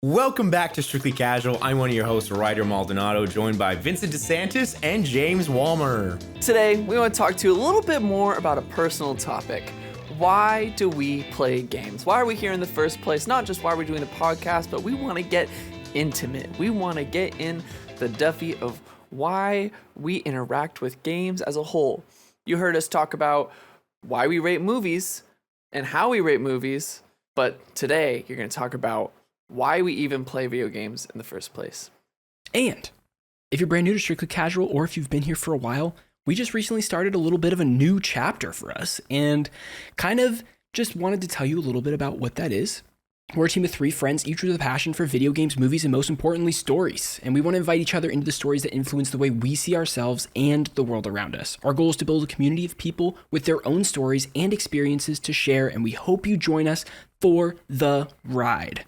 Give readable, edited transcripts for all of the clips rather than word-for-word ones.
Welcome back to Strictly Casual. I'm one of your hosts, Ryder Maldonado, joined by Vincent DeSantis and James Walmer. Today, we want to talk to you a little bit more about a personal topic. Why do we play games? Why are we here in the first place? Not just why we're doing the podcast, but we want to get intimate. We want to get in the Duffy of why we interact with games as a whole. You heard us talk about why we rate movies and how we rate movies, but today you're going to talk about why we even play video games in the first place. And if you're brand new to Strictly Casual, or if you've been here for a while, we just recently started a little bit of a new chapter for us and kind of just wanted to tell you a little bit about what that is. We're a team of 3 friends, each with a passion for video games, movies, and most importantly, stories. And we want to invite each other into the stories that influence the way we see ourselves and the world around us. Our goal is to build a community of people with their own stories and experiences to share, and we hope you join us for the ride.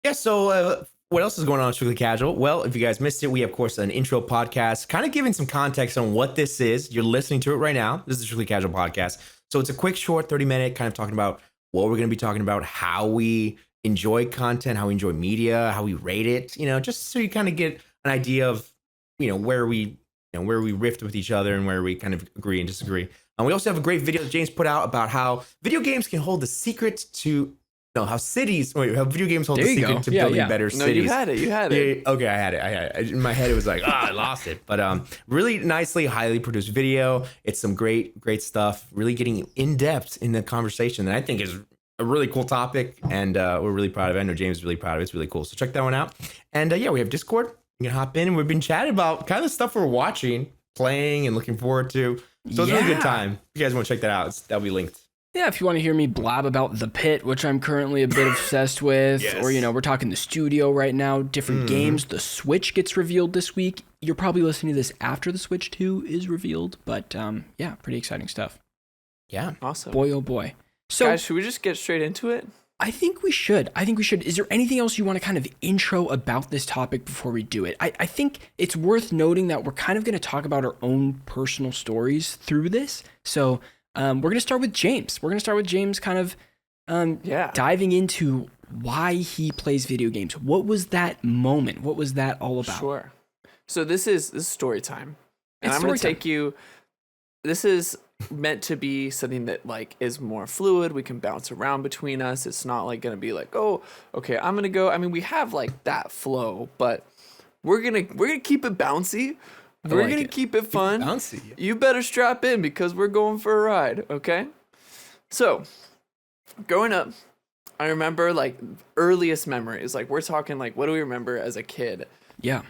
Yeah, so what else is going on with Strictly Casual? Well, if you guys missed it, we have, of course, an intro podcast, kind of giving some context on what this is. You're listening to it right now. This is the Strictly Casual podcast. So it's a quick, short, 30-minute kind of talking about what we're going to be talking about, how we enjoy content, how we enjoy media, how we rate it, just so you kind of get an idea of, where we rift with each other and where we kind of agree and disagree. And we also have a great video that James put out about how video games can hold the secret to how video games hold the secret to building better cities. No, you had it. Yeah, okay, I had it. In my head, it was like, I lost it. But really nicely, highly produced video. It's some great stuff. Really getting in depth in the conversation that I think is a really cool topic, and we're really proud of it. I know James is really proud of it. It's really cool. So check that one out. And we have Discord. You can hop in, and we've been chatting about kind of stuff we're watching, playing, and looking forward to. So it's a really good time. If you guys want to check that out, that'll be linked. Yeah, if you want to hear me blab about The Pit, which I'm currently a bit obsessed with, yes. Or, we're talking the studio right now, different games. The Switch gets revealed this week. You're probably listening to this after the Switch 2 is revealed, but pretty exciting stuff. Yeah. Awesome. Boy, oh boy. So, guys, should we just get straight into it? I think we should. Is there anything else you want to kind of intro about this topic before we do it? I think it's worth noting that we're kind of going to talk about our own personal stories through this. So, we're going to start with James. We're going to start with James kind of diving into why he plays video games. What was that moment? What was that all about? Sure. So this is story time. And It's I'm going to story take you, this is meant to be something that is more fluid. We can bounce around between us. It's not going to be oh, okay, I'm going to go. I mean, we have that flow, but we're going to keep it bouncy. We're going to keep it fun. Bouncy. You better strap in because we're going for a ride, okay? So, growing up, I remember earliest memories. We're talking what do we remember as a kid? Yeah.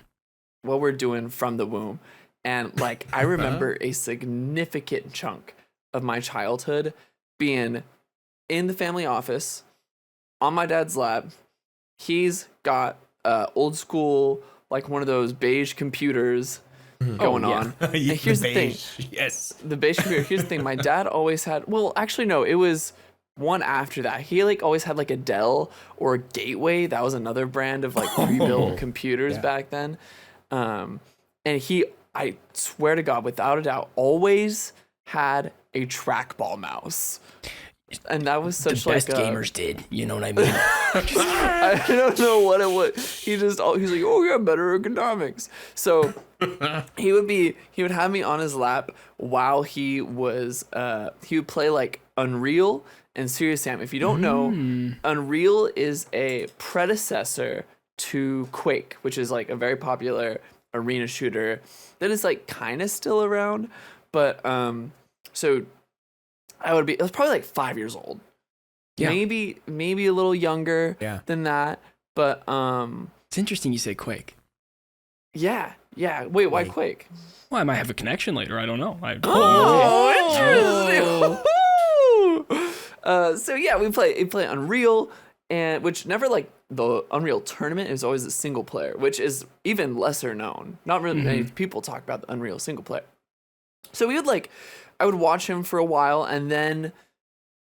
What we're doing from the womb. And I remember a significant chunk of my childhood being in the family office on my dad's lap. He's got old school, one of those beige computers going on. And here's the thing. Yes. The beige computer. Here's the thing. My dad always had, well, actually, no, it was one after that. He always had a Dell or a Gateway. That was another brand of pre-built computers back then. And I swear to God, without a doubt, always had a trackball mouse. And that was such the best gamers did. You know what I mean? I don't know what it was. He's like, oh yeah, better ergonomics. So he would have me on his lap while he would play Unreal and Serious Sam. If you don't know, Unreal is a predecessor to Quake, which is a very popular arena shooter that is kind of still around. But so I was probably 5 years old. Yeah. Maybe a little younger than that. But it's interesting you say Quake. Yeah. Wait, why Quake? Well, I might have a connection later. I don't know. Interesting. So yeah, we play Unreal, and which never the Unreal Tournament is always a single player, which is even lesser known. Not really many people talk about the Unreal single player. So we would I would watch him for a while, and then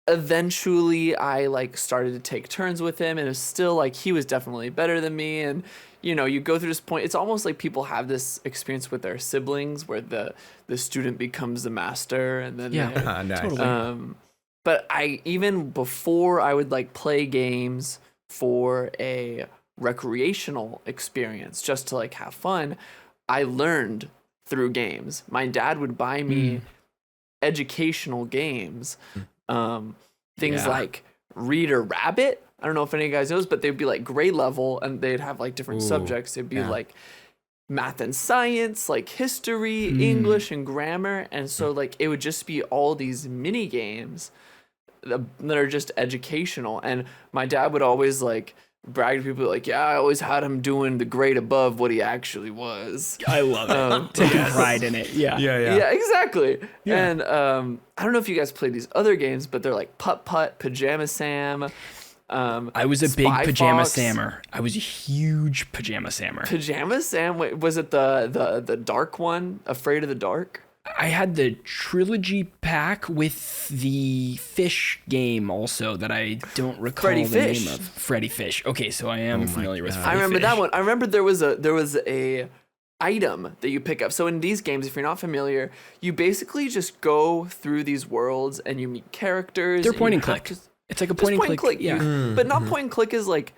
eventually I started to take turns with him, and it was still he was definitely better than me. And you go through this point. It's almost like people have this experience with their siblings where the student becomes the master, and then nice. Totally. But I even before I would play games for a recreational experience, just to like have fun, I learned through games. My dad would buy me educational games, things Yeah. like Reader Rabbit. I don't know if any of you guys knows, but they'd be like grade level, and they'd have like different subjects. They'd be like math and science, like history, English, and grammar. And so like it would just be all these mini games that are just educational. And my dad would always like brag to people like, yeah, I always had him doing the grade above what he actually was. I love it. Taking pride in it. Yeah. Yeah, exactly. And I don't know if you guys played these other games, but they're like Putt Putt, Pajama Sam. I was a big Spy Pajama Fox. Sammer. I was a huge Pajama Sammer. Pajama Sam, wait, was it the dark one? Afraid of the Dark? I had the trilogy pack with the fish game also that I don't recall Freddy the Fish. name of. Freddy Fish. Okay, so I am familiar with Freddy I remember Fish. that one. I remember there was a item that you pick up. So in these games, if you're not familiar, you basically just go through these worlds and you meet characters. They're and point you and have click. to- It's like a Just point and click. You- Yeah. but not point and click is like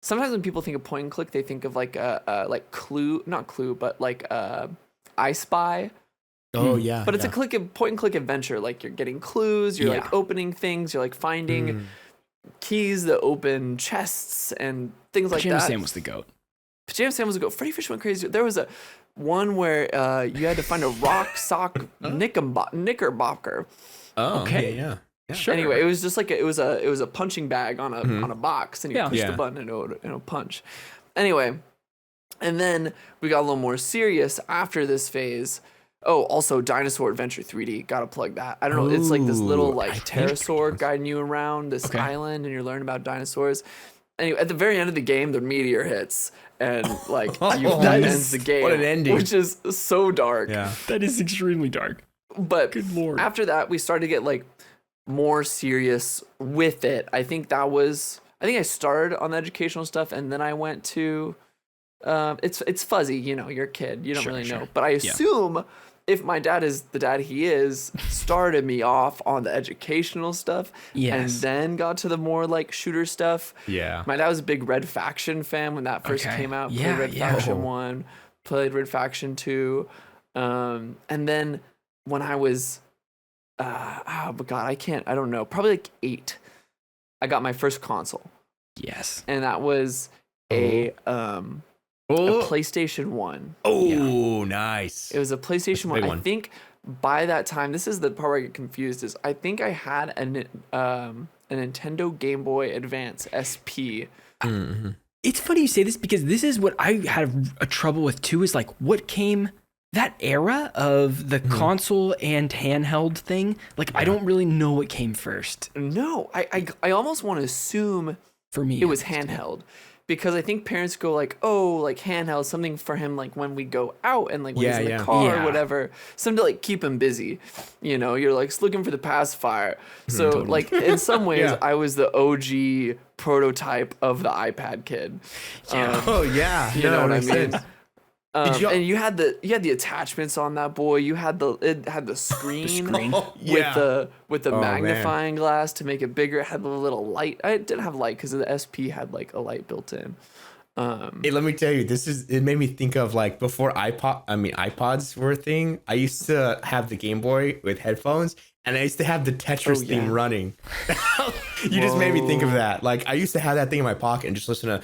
sometimes when people think of point and click, they think of like like Clue, not Clue, but like I Spy. Oh yeah. But it's a point and click adventure. Like you're getting clues, you're Yeah. like opening things, you're like finding keys that open chests and things like Pajama that. Sam was the goat. Pajama Sam was a go. Freddy Fish went crazy. There was a one where you had to find a rock sock knickerbocker. Oh, Okay. Yeah. Sure. Anyway, it was just like it was a punching bag on a on a box, and you Yeah. push Yeah. the button and it would punch. Anyway, and then we got a little more serious after this phase. Oh, also Dinosaur Adventure 3D. Gotta plug that. I don't know. It's like this little Ooh, like I think- pterosaur guiding you around this Okay. island, and you're learning about dinosaurs. Anyway, at the very end of the game, the meteor hits, and like that Nice. ends the game. What an ending. Which is so dark. Yeah. That is extremely dark. But Good lord. after that, we started to get like more serious with it. I think I started on the educational stuff, and then I went to it's fuzzy, you're a kid, you don't Sure, really sure. know. But I assume if my dad is the dad he is, started me off on the educational stuff, and Yes. then got to the more like shooter stuff. Yeah. My dad was a big Red Faction fan when that first Okay. came out. Yeah, Played Red yeah. Faction 1, played Red Faction 2. And then when I was, oh God, I don't know, probably like 8, I got my first console. Yes. And that was a Oh, PlayStation 1. Nice. It was a PlayStation big 1. I one. think by that time, this is the part where I get confused, is I think I had a Nintendo Game Boy Advance SP. It's funny you say this because this is what I had a trouble with too, is like what came that era of the console and handheld thing. Like I don't really know what came first No, I almost want to assume for me. it was handheld, because I think parents go like, oh, like handheld, something for him like when we go out and like when he's in the car Yeah. or whatever, something to like keep him busy. You're like looking for the pacifier. So like in some ways, Yeah. I was the OG prototype of the iPad kid. Oh yeah. You know what I makes mean? sense. Did you- And you had the attachments on that boy. It had the screen, Oh, yeah. with the Oh, magnifying glass to make it bigger. It had the little light. I didn't have light because the SP had like a light built in. Hey, let me tell you, it made me think of like before iPods were a thing. I used to have the Game Boy with headphones, and I used to have the Tetris theme running. You just made me think of that. Like I used to have that thing in my pocket and just listen to.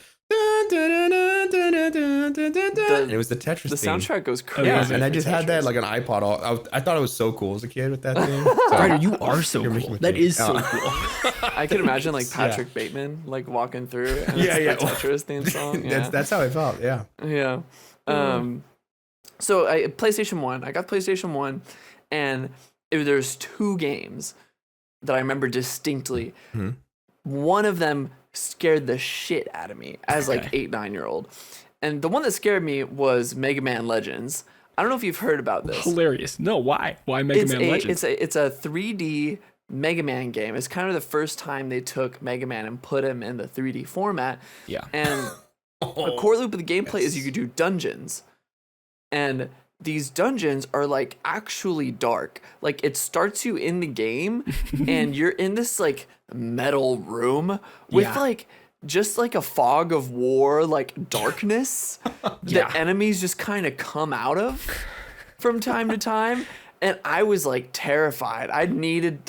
And it was the Tetris The theme. soundtrack goes Yeah, crazy. and I for just had Tetris. that like an iPod. I thought it was so cool as a kid with that thing. Ryder, you are so making cool. me That think. is so Oh. cool. I can imagine like Patrick Bateman like walking through and Yeah, it's yeah. the Tetris theme song. Yeah. That's how I felt. Yeah. Yeah. So PlayStation 1. I got PlayStation 1, and there's 2 games that I remember distinctly. One of them scared the shit out of me as like Okay. 8-9-year-old. And the one that scared me was Mega Man Legends. I don't know if you've heard about this. Hilarious. No, why? Why Mega Man Legends? It's a 3D Mega Man game. It's kind of the first time they took Mega Man and put him in the 3D format. Yeah. And a core loop of the gameplay is you could do dungeons. And these dungeons are like actually dark. Like it starts you in the game and you're in this like metal room with Yeah. like just like a fog of war, like darkness Yeah. that enemies just kind of come out of from time to time. And I was like terrified. I needed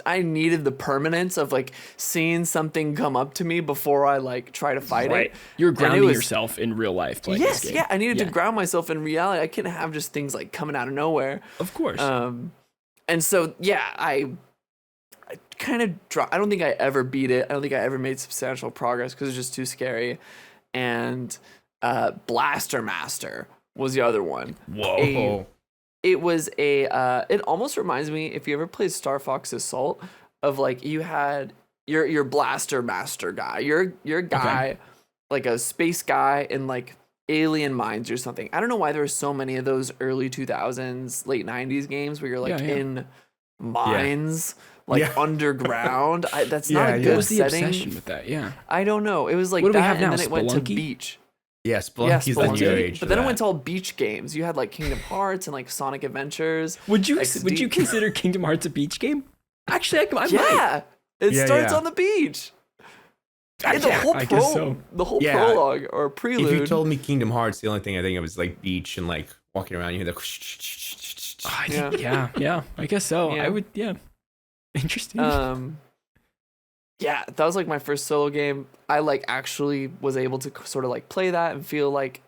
the permanence of like seeing something come up to me before I like try to fight it. You're And it grounding was- yourself in real life playing Yes, this game. yeah. I needed Yeah. to ground myself in reality. I couldn't have just things like coming out of nowhere. Of course. And so yeah, I kind of I don't think I ever beat it. I don't think I ever made substantial progress because it's just too scary. And Blaster Master was the other one. Whoa. It was it almost reminds me, if you ever played Star Fox Assault, of like you had your Blaster Master guy. You're a guy, like a space guy in like Alien Mines or something. I don't know why there were so many of those early 2000s, late 90s games where you're like Yeah. in mines, like Yeah. underground. That's not Yeah, a yeah. good What was the setting. obsession with that? Yeah. I don't know. It was like What do we that, have and now, then it went to Spelunky? beach. Yeah, Yeah, Spelunky's the Spelunky. new age. But then it went to all beach games. You had like Kingdom Hearts and like Sonic Adventures. Would you XD. consider Kingdom Hearts a beach game? Actually, I might. Yeah, it Yeah, starts yeah. on the beach. I, And the whole I guess so. the whole Yeah. prologue or If prelude. you told me Kingdom Hearts, the only thing I think of is like beach and like walking around. You hear the. I think, yeah. I guess so. Yeah. I would. Yeah. Interesting. Yeah, that was like my first solo game. I like actually was able to sort of like play that and feel like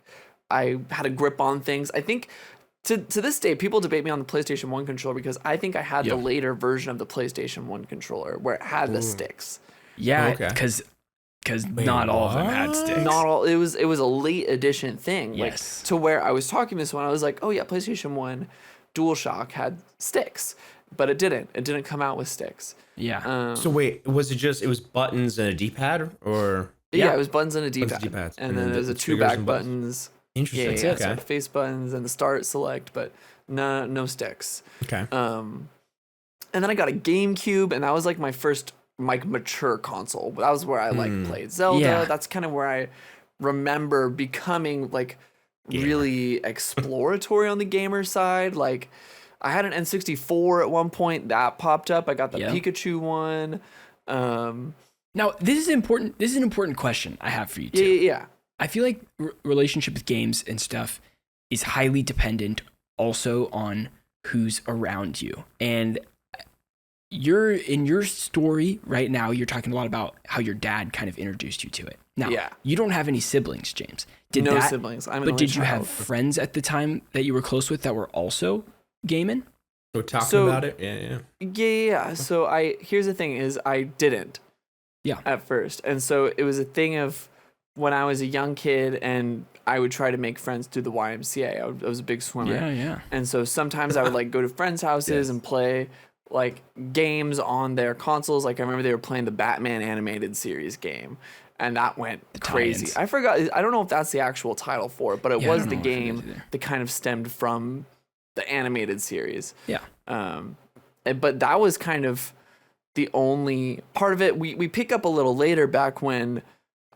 I had a grip on things. I think to this day, people debate me on the PlayStation 1 controller because I think I had Yeah. the later version of the PlayStation 1 controller where it had the sticks. yeah, okay. because not all of them had what? sticks. Not all. It was a late edition thing. Yes. Like to where I was talking to someone, I was like, oh yeah, PlayStation 1 DualShock had sticks, but it didn't. It didn't come out with sticks. Yeah. So wait, was it was buttons and a D-pad or Yeah, Yeah. it was buttons and a Buttons D-pad. and D-pads. And And then then there's the the two triggers back and buttons. buttons. interesting? Yeah, That's it. so Okay. the face buttons and the start select, but no sticks. Okay. And then I got a GameCube, and that was like my first like mature console. That was where I like played Zelda. Yeah. That's kind of where I remember becoming like really exploratory on the gamer side. Like I had an N64 at one point that popped up. I got the Yeah. Pikachu one. Now this is important. This is an important question I have for you too. Yeah. I feel like relationship with games and stuff is highly dependent also on who's around you. And you're in your story right now, you're talking a lot about how your dad kind of introduced you to it. Now, Yeah. you don't have any siblings, James. No siblings. I'm an But only did you have child. friends at the time that you were close with that were also gaming? We're talking So- about it. Yeah. Yeah. So here's the thing is I didn't. Yeah. At first. And so it was a thing of when I was a young kid and I would try to make friends through the YMCA. I was a big swimmer. Yeah. And so sometimes I would like go to friends' houses and play like games on their consoles. Like I remember they were playing the Batman animated series game. And that went crazy. tie-ins. I forgot. I don't know if that's the actual title for it, but it Yeah, I was don't the know if it is game either. that kind of stemmed from the animated series. Yeah. But that was kind of the only part of it. We pick up a little later back when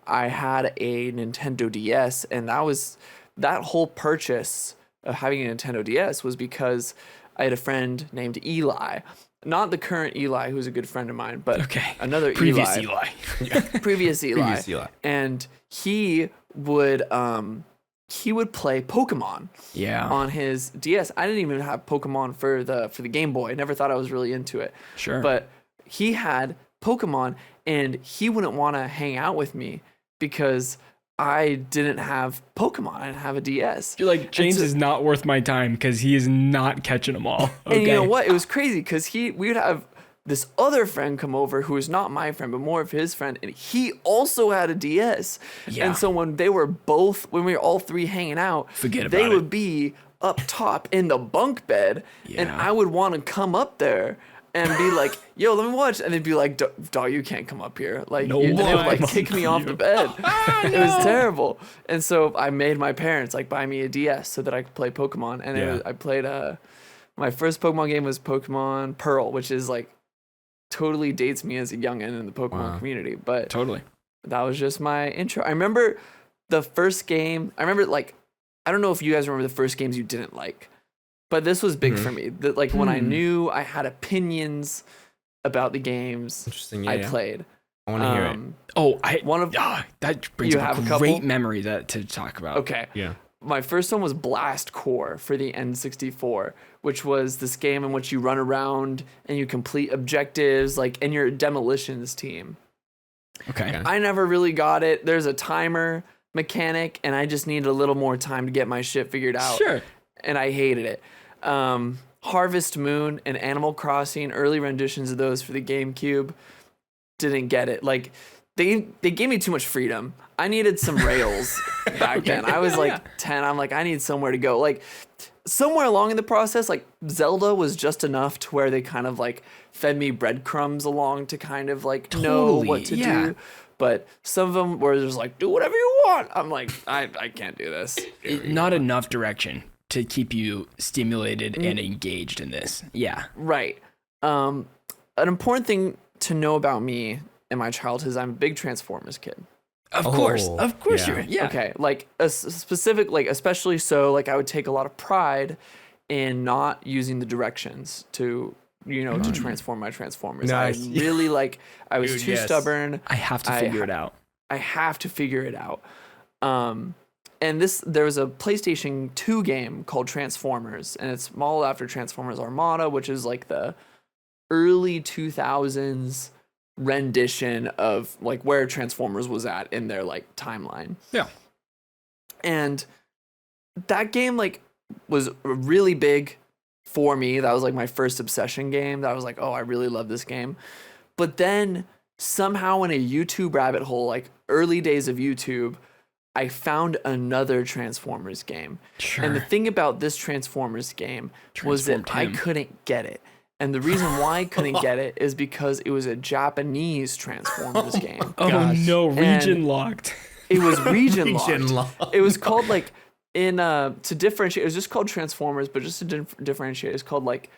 I had a Nintendo DS, and that whole purchase of having a Nintendo DS was because I had a friend named Eli. Not the current Eli, who's a good friend of mine, but Okay. another Previous Eli. Eli. Previous Eli. Previous Eli. And he would play Pokemon Yeah. on his DS. I didn't even have Pokemon for the Game Boy. I never thought I was really into it. Sure. But he had Pokemon, and he wouldn't want to hang out with me because I didn't have Pokemon. I didn't have a DS. You're like, James so- is not worth my time because he is not catching them all. Okay. And you know what? It was crazy because we would have this other friend come over who was not my friend, but more of his friend, and he also had a DS. Yeah. And so when we were all three hanging out, Forget they about would it. be up top in the bunk bed, and Yeah. I would want to come up there and be like, yo, let me watch. And they'd be like, dog, you can't come up here. Like, No and they would like way. kick me off the bed. It was terrible. And so I made my parents like buy me a DS so that I could play Pokemon. And Yeah. I played, my first Pokemon game was Pokemon Pearl, which is like totally dates me as a youngin in the Pokemon Wow. community. But Totally. that was just my intro. I remember the first game. I remember like, I don't know if you guys remember the first games you didn't like, but this was big for me. That like when I knew I had opinions about the games Interesting. Yeah. I yeah. played. I want to hear it. Oh, that brings You up have a a great couple? memory to talk about. Okay. Yeah. My first one was Blast Core for the N64, which was this game in which you run around and you complete objectives, like, and you're a demolitions team. Okay. I never really got it. There's a timer mechanic, and I just needed a little more time to get my shit figured out. Sure. And I hated it. Harvest Moon and Animal Crossing, early renditions of those for the GameCube, didn't get it. Like, they gave me too much freedom. I needed some rails back then. I was like 10. I'm like, I need somewhere to go. Like, somewhere along in the process, like, Zelda was just enough to where they kind of like fed me breadcrumbs along to kind of like know what to yeah. do. But some of them were just like, do whatever you want. I'm like, I can't do this. Not enough direction to keep you stimulated and engaged in this. Yeah. Right. An important thing to know about me and my childhood is I'm a big Transformers kid. Of course. Oh, Of course yeah. you're. Yeah. Okay, like a specific, like especially so, like I would take a lot of pride in not using the directions to, to transform my Transformers. Nice. I really I was Dude, too yes. stubborn. I have to figure it out. I have to figure it out. And there was a PlayStation 2 game called Transformers, and it's modeled after Transformers Armada, which is like the early 2000s rendition of like where Transformers was at in their like timeline. Yeah. And that game like was really big for me. That was like my first obsession game. That I was like, oh, I really love this game. But then somehow in a YouTube rabbit hole, like early days of YouTube, I found another Transformers game. Sure. And the thing about this Transformers game was that Transformed him. I couldn't get it. And the reason why I couldn't get it is because it was a Japanese Transformers game. Oh Gosh. no, region And- locked. It was region Region locked. locked. It was called like to differentiate. It was just called Transformers, but just to differentiate, it's called like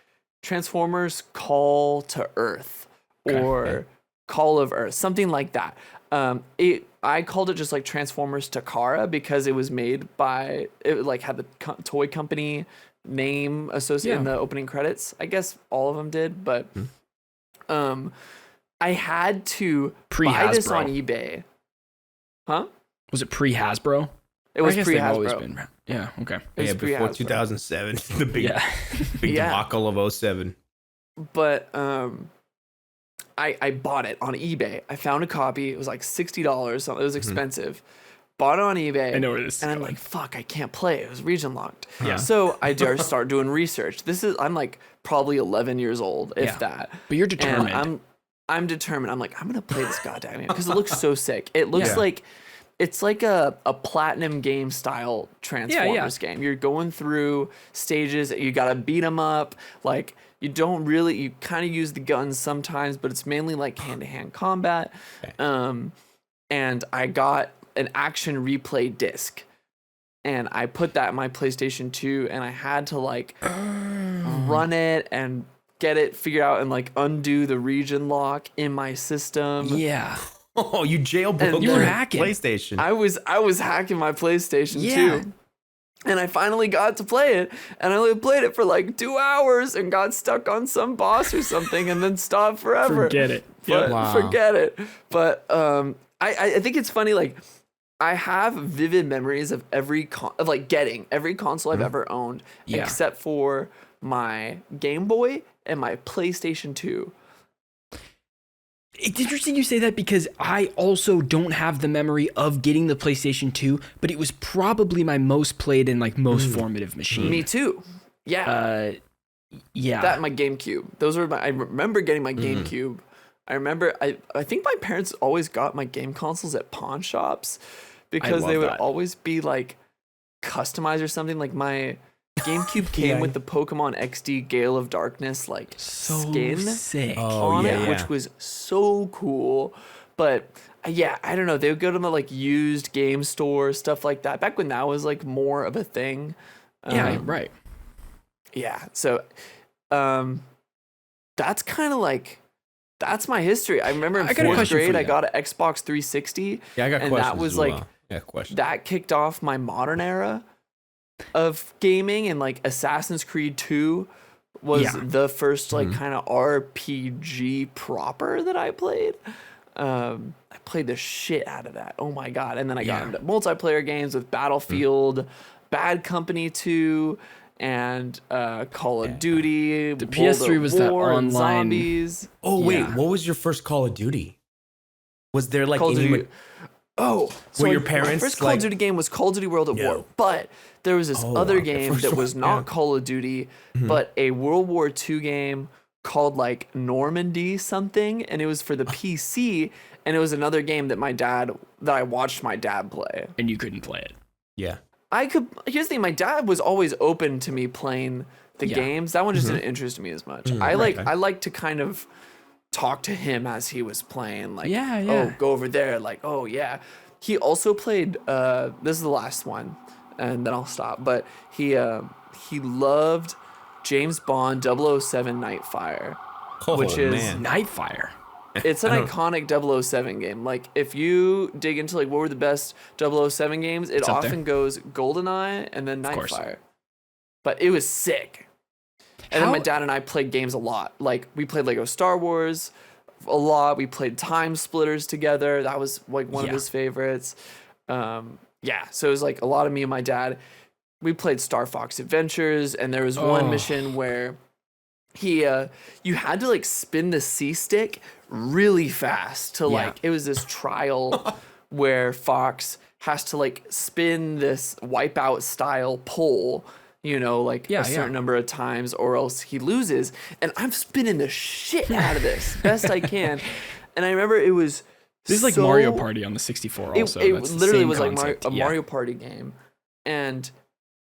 Transformers Call to Earth or Call of Earth, something like that. I called it just like Transformers Takara because it was made by it like had the toy company name associated in the opening credits. I guess all of them did, but I had to buy this Pre-Hasbro. on eBay. Huh? Was it pre-Hasbro? It was I guess pre they've always Hasbro. been. Yeah. Okay. It was Yeah, before pre-Hasbro. 2007, the big, Yeah. big Yeah. debacle of 07. But I bought it on eBay. I found a copy. It was like $60. So it was expensive. Bought it on eBay. I know where this is And I'm going. like, fuck, I can't play. It was region locked. Yeah. So I just start doing research. I'm like probably 11 years old, if Yeah. that. But you're And determined. I'm determined. I'm like, I'm gonna play this goddamn game because it looks so sick. It looks Yeah. like it's like a platinum game style Transformers game. You're going through stages. You gotta beat them up. Like you kind of use the guns sometimes, but it's mainly like hand to hand combat. Okay. And I got an action replay disc. And I put that in my PlayStation 2 and I had to like run it and get it figured out and like undo the region lock in my system. yeah. Oh, you jailbroke You were your hacking. PlayStation. I was hacking my PlayStation Yeah. 2. And I finally got to play it. And I only played it for like 2 hours and got stuck on some boss or something and then stopped forever. Forget it. But Wow. forget it. But I think it's funny, like I have vivid memories of getting every console I've ever owned, Yeah. except for my Game Boy and my PlayStation 2. It's interesting you say that because I also don't have the memory of getting the PlayStation 2, but it was probably my most played and like most formative machine. Me too. Yeah. Yeah. That and my GameCube. I remember getting my GameCube. I remember I think my parents always got my game consoles at pawn shops because they love would that. always be like customized or something. Like my GameCube came Yeah. with the Pokemon XD Gale of Darkness like so skin sick. Oh, on yeah, it, yeah. which was so cool. But yeah, I don't know. They would go to the like used game store, stuff like that. Back when that was like more of a thing. Yeah, right. Yeah. So, that's kind of like, that's my history. I remember in I got a fourth question for grade, I you. got an Xbox 360. yeah, I got and questions. that was as like, well. Yeah, questions. that kicked off my modern era of gaming, and like Assassin's Creed 2 was Yeah. the first like kind of RPG proper that I played. I played the shit out of that. Oh my god! And then I got Yeah. into multiplayer games with Battlefield, Bad Company 2, and Call of Duty. The PS3 was that online- Zombies. Oh wait, Yeah. what was your first Call of Duty? Was there like Call of any? Duty. Oh, so Were your my parents, first Call of like- Duty game was Call of Duty World at No. War, but there was this Oh, other okay, game first that one, was not yeah. Call of Duty, but a World War II game called like Normandy something, and it was for the PC, and it was another game that I watched my dad play. And you couldn't play it. Yeah. Here's the thing, my dad was always open to me playing the Yeah. games. That one just didn't interest me as much. I like to kind of talk to him as he was playing, like, Yeah, yeah. oh, go over there, like, oh yeah. He also played this is the last one, and then I'll stop. But he loved James Bond 007 Nightfire, which Oh, is man. Nightfire. it's an iconic 007 game. Like, if you dig into like what were the best 007 games, it It's up there. often goes GoldenEye and then course. Nightfire. But it was sick. And then How- my dad and I played games a lot. Like, we played Lego Star Wars a lot. We played Time Splitters together. That was like one of Yeah. his favorites. Yeah, so it was like a lot of me and my dad. We played Star Fox Adventures, and there was one Oh. mission where you had to like spin the C stick really fast to like it was this trial where Fox has to like spin this Wipeout style pole, like Yeah, a certain number of times, or else he loses. And I'm spinning the shit out of this best I can. And I remember it was This is like so- Mario Party on the 64 also. it That's the literally same was concept. like a Yeah. Mario Party game, and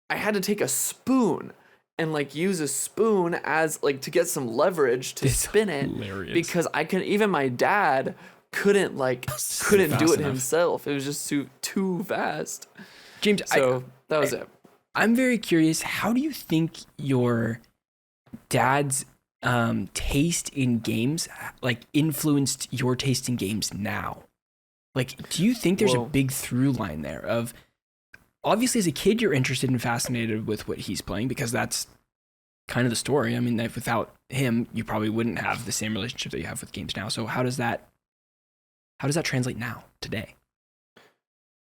I had to take a spoon and like use a spoon as like to get some leverage to It's spin it, hilarious. because I couldn't. Even my dad couldn't do fast it enough. himself. It was just too fast. James, So that was it. I'm very curious. How do you think your dad's taste in games like influenced your taste in games now? Like, do you think there's Well- a big through line there of obviously as a kid you're interested and fascinated with what he's playing because that's kind of the story. I mean, if without him, you probably wouldn't have the same relationship that you have with games now. So how does that translate now today?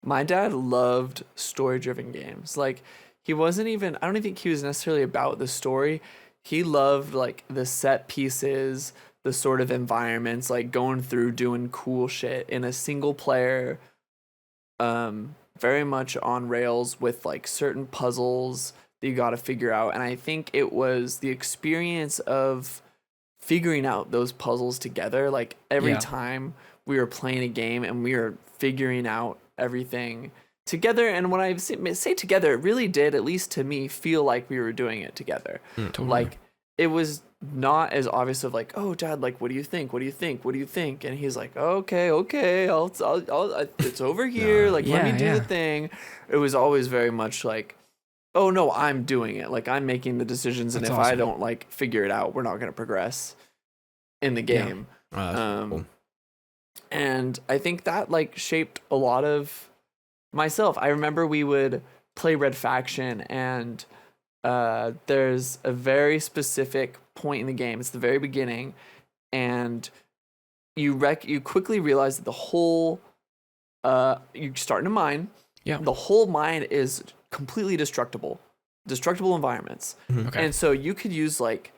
My dad loved story-driven games. Like, he wasn't even, I don't even think he was necessarily about the story. He loved like the set pieces, the sort of environments, like going through doing cool shit in a single player, very much on rails with like certain puzzles that you got to figure out. And I think it was the experience of figuring out those puzzles together. Like every Yeah. time we were playing a game and we were figuring out everything together. And when I say together, it really did, at least to me, feel like we were doing it together. Totally. Like, it was not as obvious of like, oh, Dad, like, what do you think? What do you think? What do you think? And he's like, okay, I'll it's over here. Like, let me Yeah, do yeah. the thing. It was always very much like, oh no, I'm doing it. Like, I'm making the decisions, and That's if I awesome. don't like figure it out, we're not going to progress in the Yeah. game. Oh, that's cool. And I think that like shaped a lot of myself. I remember we would play Red Faction, and there's a very specific point in the game. It's the very beginning, and you quickly realize that the whole you start in a mine. Yeah. The whole mine is completely destructible environments. Okay. And so you could use like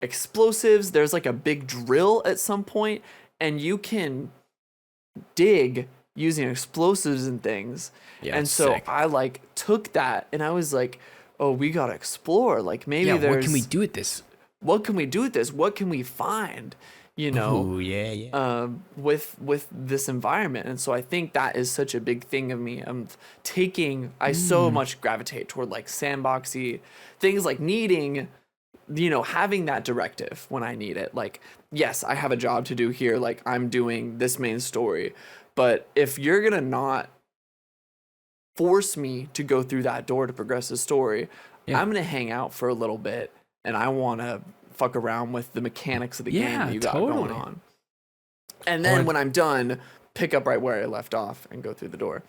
explosives. There's like a big drill at some point, and you can dig using explosives and things. Yeah, And so sick. I like took that, and I was like, oh, we gotta explore. Like, maybe yeah, there's what can we do with this? What can we do with this? What can we find? You know, Ooh, yeah. with this environment. And so I think that is such a big thing of me. I so much gravitate toward like sandboxy things, like needing, having that directive when I need it. Like, yes, I have a job to do here. Like, I'm doing this main story. But if you're gonna not force me to go through that door to progress the story, Yeah. I'm gonna hang out for a little bit, and I wanna fuck around with the mechanics of the game Yeah, that you got totally. going on. And then when I'm done, pick up right where I left off and go through the door.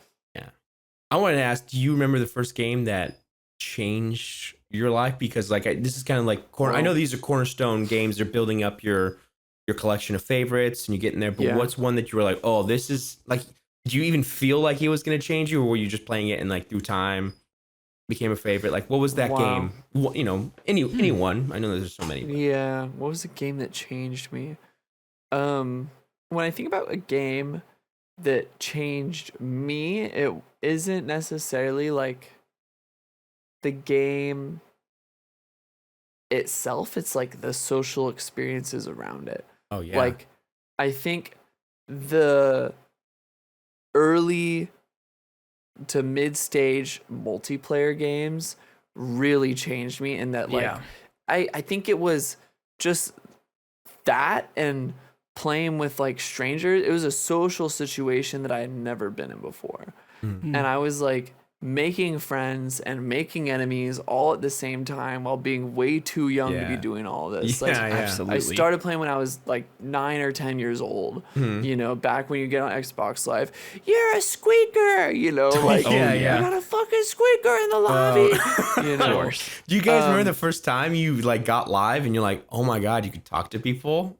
I wanted to ask, do you remember the first game that changed your life? Because like this is kind of like I know these are cornerstone games. They're building up your your collection of favorites and you get in there. But Yeah. what's one that you were like, oh, this is like, did you even feel like it was going to change you, or were you just playing it and like through time became a favorite? Like, what was that Wow. game? You know, any one. I know there's so many. But. Yeah. What was the game that changed me? When I think about a game that changed me, it isn't necessarily like the game itself. It's like the social experiences around it. Oh yeah. Like, I think the early to mid stage multiplayer games really changed me in that, like, Yeah. I think it was just that and playing with like strangers. It was a social situation that I had never been in before. Mm. And I was like making friends and making enemies all at the same time while being way too young to be Yeah. doing all this. Yeah, Like, yeah. Absolutely. I started playing when I was like 9 or 10 years old. Mhm. You know, back when you get on Xbox Live, you're a squeaker. You know, like yeah, you yeah. got a fucking squeaker in the lobby. You Of know, course. Do you guys remember Um, the first time you like got live and you're like, oh my god, you could talk to people?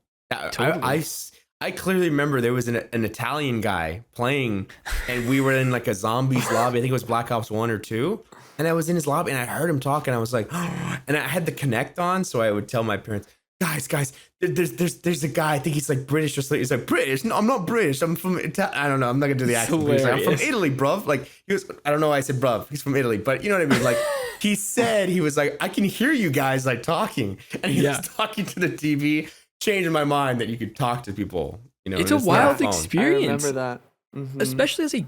Totally. I clearly remember there was an Italian guy playing, and we were in like a zombies lobby. I think it was Black Ops 1 or 2, and I was in his lobby and I heard him talk, and I was like, and I had the Connect on, so I would tell my parents, guys, there's a guy. I think he's like British or something. He's like, British? No, I'm not British. I'm from I don't know. I'm not gonna do the accent. But he's like, I'm from hilarious. Italy, bruv. Like he was. I don't know why I said bruv. He's from Italy, but you know what I mean. Like he said, he was like, I can hear you guys like talking, and he Yeah. was talking to the TV, changing my mind that you could talk to people. You know, It's and a not wild phone. I experience. remember that. Mhm. Especially as a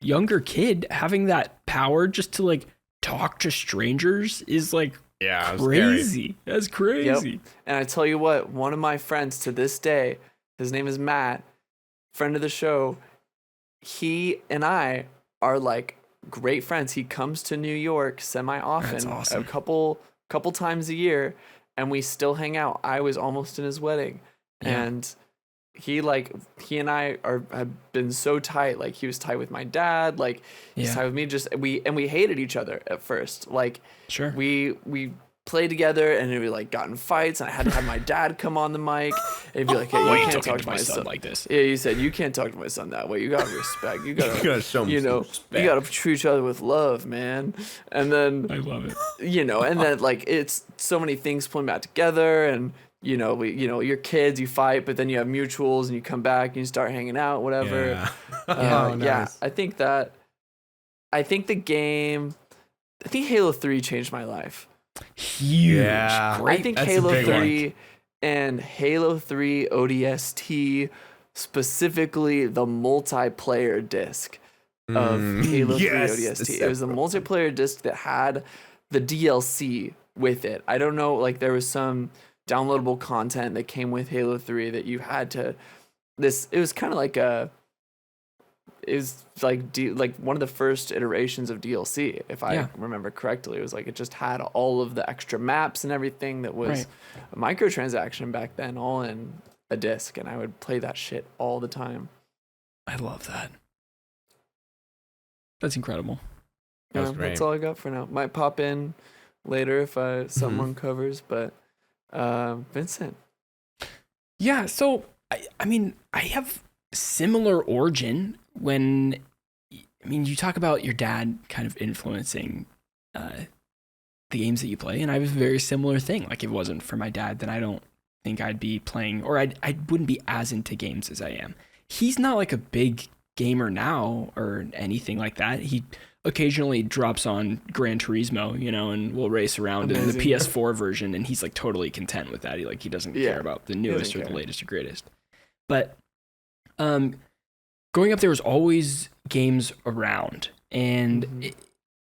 younger kid, having that power just to like talk to strangers is like Yeah, it was scary. crazy. That's crazy. And I tell you what, one of my friends to this day, his name is Matt, friend of the show. He and I are like great friends. He comes to New York semi often, That's awesome. a couple times a year, and we still hang out. I was almost in his wedding, Yeah. and he and I have been so tight. Like, he was tight with my dad. Like, he's Yeah. tight with me. We hated each other at first. Like, Sure. we played together, and we like got in fights, and I had to have my dad come on the mic and be like, "Hey, Why are you you can't talking talk to my son like this? Yeah, you said you can't talk to my son that way. You gotta respect. You gotta, You gotta show him you some know, respect. you gotta treat each other with love, man." And then, I love it. you know, and then like it's so many things pulling back together, and you know, you're kids, you fight, but then you have mutuals, and you come back and you start hanging out, whatever. Yeah. Yeah, Nice. I think the game. I think Halo 3 changed my life. Huge. Yeah. Great. I think That's a Halo big one. 3 and Halo 3 ODST, specifically the multiplayer disc of Halo 3 yes, ODST. the It was the multiplayer disc that had the DLC with it. I don't know, like there was some downloadable content that came with Halo 3 that you had to it was kind of like like one of the first iterations of DLC, if I Yeah. remember correctly. It was like it just had all of the extra maps and everything that was Right. a microtransaction back then, all in a disc, and I would play that shit all the time. I love that. That's incredible. That was Yeah, great. that's all I got for now. Might pop in later if someone covers, but Vincent. Yeah, so I mean, I have similar origin when you talk about your dad kind of influencing the games that you play, and I have a very similar thing. Like, if it wasn't for my dad, then I don't think I'd be playing, or I wouldn't be as into games as I am. He's not like a big gamer now or anything like that. He occasionally drops on Gran Turismo, and we'll race around in the Amazing. PS4 version, and he's like totally content with that. He doesn't Yeah, care about the doesn't newest or the care. latest or greatest. But growing up, there was always games around, and Mhm.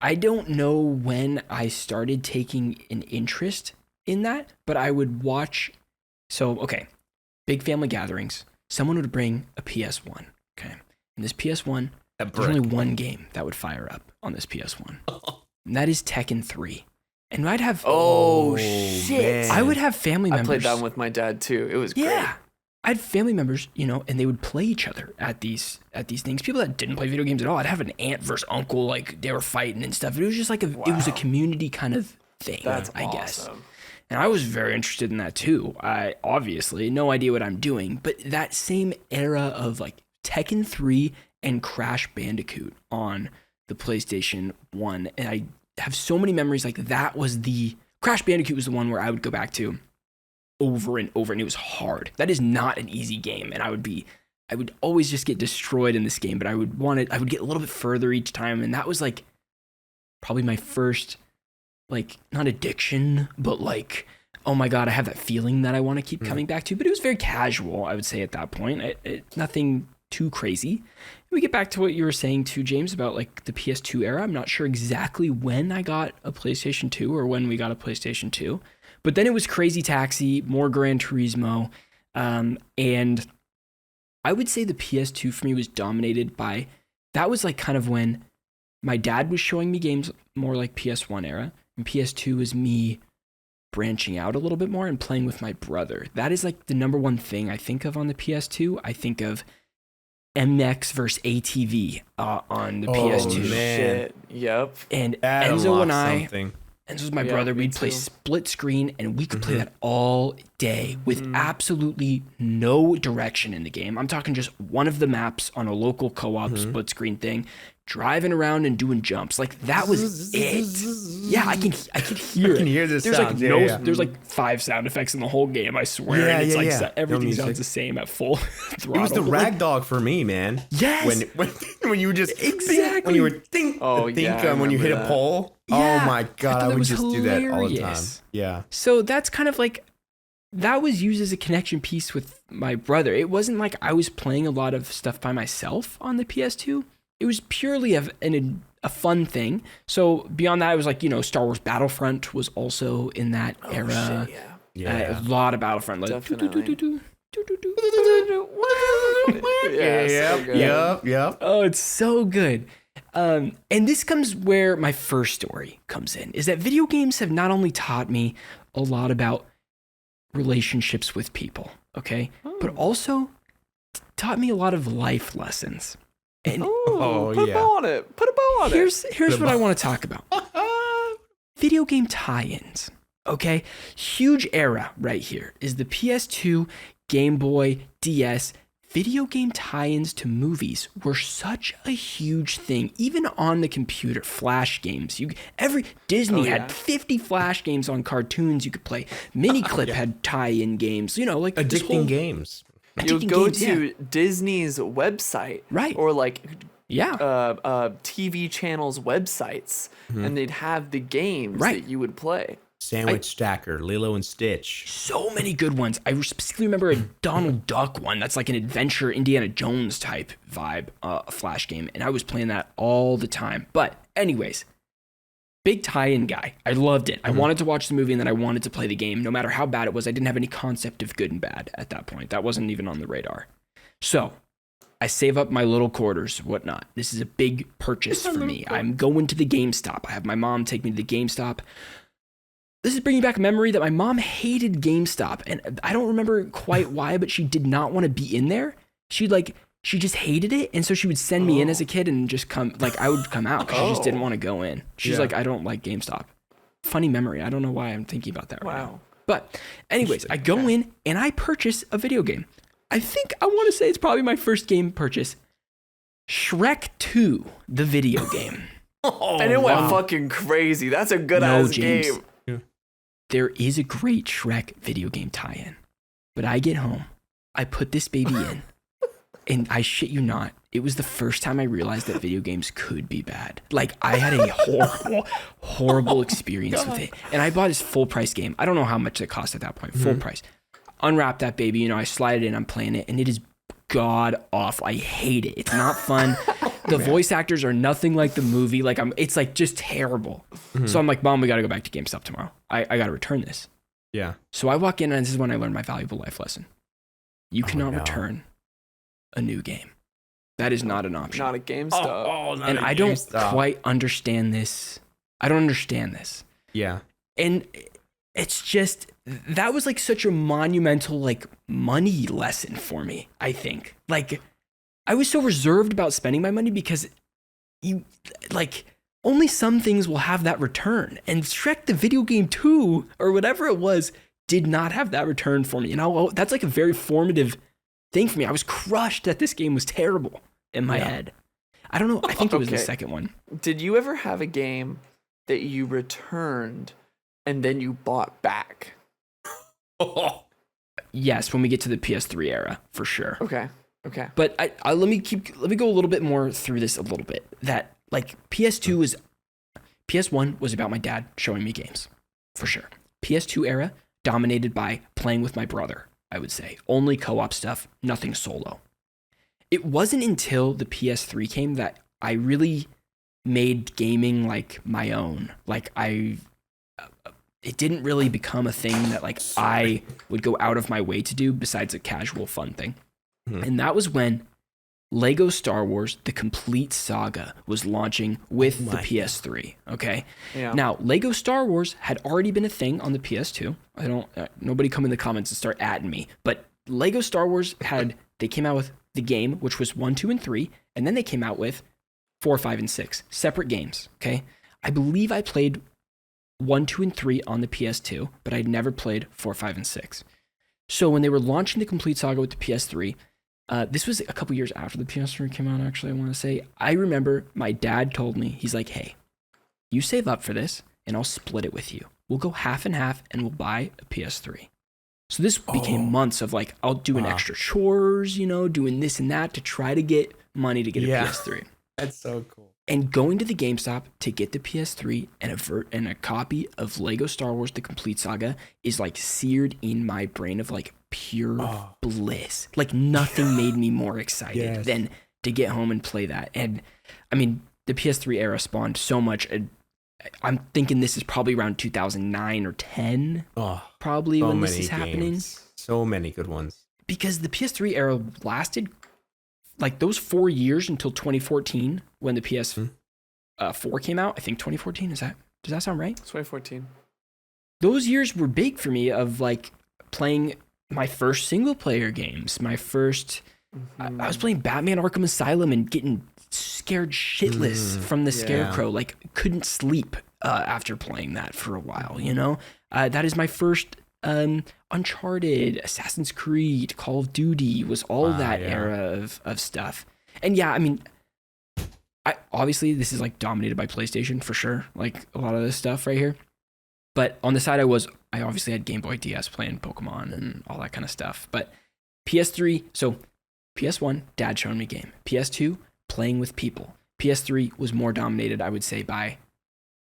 I don't know when I started taking an interest in that, but I would watch. So, okay, big family gatherings. Someone would bring a PS1. Okay, and this PS1, That there's only brick. one game that would fire up on this PS1, and that is Tekken 3. And I'd have Oh, man. shit! I would have family I members. played that one with my dad too. It was Yeah. I had family members, and they would play each other at these things. People that didn't play video games at all. I'd have an aunt versus uncle, like they were fighting and stuff. It was just like it was a community kind of thing, That's I guess. awesome. And I was very interested in that too. I obviously no idea what I'm doing, but that same era of like Tekken 3 and Crash Bandicoot on the PlayStation 1. And I have so many memories. Like that was the Crash Bandicoot was the one where I would go back to over and over, and it was hard. That is not an easy game. And I would always just get destroyed in this game, but I would get a little bit further each time. And that was like probably my first, like, not addiction, but like, oh my God, I have that feeling that I want to keep coming back to. But it was very casual, I would say, at that point. Nothing too crazy. We get back to what you were saying too, James, about like the PS2 era. I'm not sure exactly when I got a PlayStation 2 or when we got a PlayStation 2, but then it was Crazy Taxi, more Gran Turismo, and I would say the PS2 for me was dominated by, that was like kind of when my dad was showing me games more like PS1 era, and PS2 was me branching out a little bit more and playing with my brother. That is like the number one thing I think of on the PS2. I think of MX versus ATV on the PS2. Man. Shit. Yep. And That Enzo and unlocks I, something. Enzo's my Yeah, brother, me we'd play too. split screen, and we could play that all day with absolutely no direction in the game. I'm talking just one of the maps on a local co-op split screen thing, driving around and doing jumps. Like that was it. Yeah, I can hear I can it. hear the There's sounds. like Yeah, no, yeah. there's like 5 sound effects in the whole game, I swear. Yeah, and it's yeah, like yeah. No everything music. sounds the same at full throttle. It was the But, like, rag dog for me, man. Yes. When you were just Exactly. when you were think Oh, yeah, I when you hit remember a that. pole. Yeah, Oh my I God, thought I that would was just do that all the time. hilarious. Yeah. So that's kind of like, that was used as a connection piece with my brother. It wasn't like I was playing a lot of stuff by myself on the PS2. It was purely a fun thing. So beyond that, it was like, Star Wars Battlefront was also in that era. Shit, yeah. Yeah. A lot of Battlefront. Like, Definitely. Yeah. so good. Yep. Oh, it's so good. And this comes where my first story comes in, is that video games have not only taught me a lot about relationships with people, okay, but also taught me a lot of life lessons. And Oh, Put a yeah. bow on it. Put a bow on it. here's what I want to talk about. Video game tie-ins, okay? Huge era right here is the PS2, Game Boy, DS. Video game tie-ins to movies were such a huge thing, even on the computer. Flash games, Disney yeah. had 50 Flash games on cartoons you could play. Miniclip had tie-in games, like this Addicting whole- games. You'll addicting go games, yeah. to Disney's website, Right. or like Yeah. TV channels websites, and they'd have the games Right. that you would play. Sandwich Stacker, Lilo and Stitch. So many good ones. I specifically remember a Donald Duck one that's like an adventure Indiana Jones type vibe, a Flash game, and I was playing that all the time. But anyways, big tie-in guy. I loved it. I wanted to watch the movie, and then I wanted to play the game. No matter how bad it was, I didn't have any concept of good and bad at that point. That wasn't even on the radar. So I save up my little quarters, whatnot. This is a big purchase for me. I'm going to the GameStop. I have my mom take me to the GameStop. This is bringing back a memory that my mom hated GameStop, and I don't remember quite why, but she did not want to be in there. She just hated it, and so she would send me in as a kid and just come, like I would come out because she just didn't want to go in. She's Yeah. like, I don't like GameStop. Funny memory. I don't know why I'm thinking about that right now. Wow. But anyways, I go in and I purchase a video game. I think I want to say it's probably my first game purchase. Shrek 2, the video game. And it went fucking crazy. That's a good No, ass James. game. There is a great Shrek video game tie-in. But I get home, I put this baby in, and I shit you not, it was the first time I realized that video games could be bad. Like, I had a horrible experience with it. And I bought this full price game. I don't know how much it cost at that point. Full price. Unwrap that baby, I slide it in, I'm playing it, and it is god awful. I hate it. It's not fun. The voice actors are nothing like the movie. Like it's like just terrible. So I'm like, Mom, we gotta go back to GameStop tomorrow. I gotta return this. Yeah. So I walk in, and this is when I learned my valuable life lesson. You cannot no. return a new game. That is not an option. Not a GameStop. not And a I don't GameStop. quite understand this. I don't understand this. Yeah. And it's just, that was like such a monumental like money lesson for me, I think. Like, I was so reserved about spending my money because you, like, only some things will have that return. And Shrek the Video Game 2, or whatever it was, did not have that return for me. And that's like a very formative thing for me. I was crushed that this game was terrible in my head. I don't know. I think it was the second one. Did you ever have a game that you returned and then you bought back? Yes, when we get to the PS3 era, for sure. Okay. But let me go a little bit more through this a little bit. That like PS1 was about my dad showing me games, for sure. PS2 era dominated by playing with my brother, I would say. Only co-op stuff, nothing solo. It wasn't until the PS3 came that I really made gaming like my own. Like it didn't really become a thing that like I would go out of my way to do besides a casual fun thing. Mm-hmm. And that was when Lego Star Wars: The Complete Saga was launching with the PS3. Okay. Yeah. Now, Lego Star Wars had already been a thing on the PS2. Nobody come in the comments and start atting me, but Lego Star Wars they came out with the game, which was 1, 2, and 3, and then they came out with 4, 5, and 6 separate games. Okay. I believe I played 1, 2, and 3 on the PS2, but I'd never played 4, 5, and 6. So when they were launching the Complete Saga with the PS3, this was a couple years after the PS3 came out, actually, I want to say. I remember my dad told me, he's like, hey, you save up for this, and I'll split it with you. We'll go half and half, and we'll buy a PS3. So this became months of like, I'll do an extra chores, doing this and that to try to get money to get a PS3. That's so cool. And going to the GameStop to get the PS3 and a copy of Lego Star Wars: The Complete Saga is like seared in my brain of like pure bliss. Like nothing made me more excited than to get home and play that. And I mean, the PS3 era spawned so much. I'm thinking this is probably around 2009 or 10, probably when this is happening. So many good ones. Because the PS3 era lasted like those 4 years until 2014 when the PS4 came out. I think 2014, does that sound right? 2014. Those years were big for me of like playing my first single player games. My first, I was playing Batman Arkham Asylum and getting scared shitless from the Scarecrow. Like couldn't sleep after playing that for a while, that is my first Uncharted, Assassin's Creed, Call of Duty was all that era of stuff. And yeah, I mean, obviously this is like dominated by PlayStation for sure, like a lot of this stuff right here. But on the side I obviously had Game Boy DS playing Pokemon and all that kind of stuff. But PS3, so PS1, dad showing me game. PS2, playing with people. PS3 was more dominated, I would say, by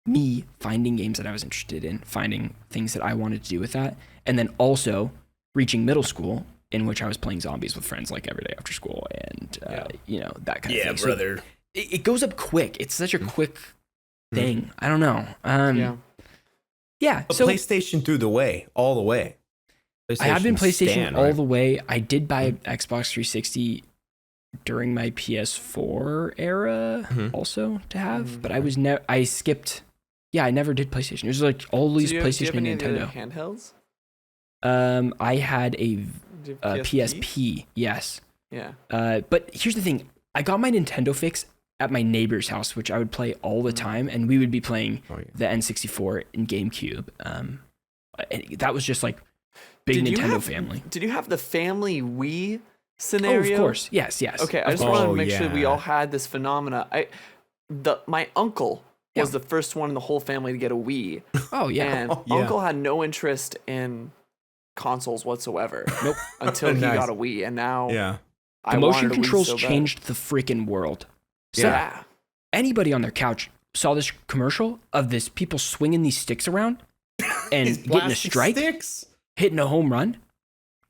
me finding games that I was interested in, finding things that I wanted to do with that, and then also reaching middle school, in which I was playing zombies with friends like every day after school, and that kind of thing. Yeah, brother. So it goes up quick. It's such a quick thing. I don't know. So PlayStation through the way, all the way. I have been PlayStation all the way. I did buy Xbox 360 during my PS4 era also to have, but I skipped. Yeah, I never did PlayStation. It was like all these PlayStation and Nintendo handhelds. I had a PSP. Yes. Yeah. But here's the thing: I got my Nintendo fix at my neighbor's house, which I would play all the time, and we would be playing the N64 and GameCube. And that was just like big Nintendo family. Did you have the family Wii scenario? Oh, of course. Yes. Okay, I just wanted to make sure we all had this phenomena. My uncle was the first one in the whole family to get a Wii. Oh yeah. And uncle had no interest in consoles whatsoever. Nope. Until he got a Wii, and now the motion controls changed the freaking world. So anybody on their couch saw this commercial of this people swinging these sticks around and getting a strike, hitting a home run,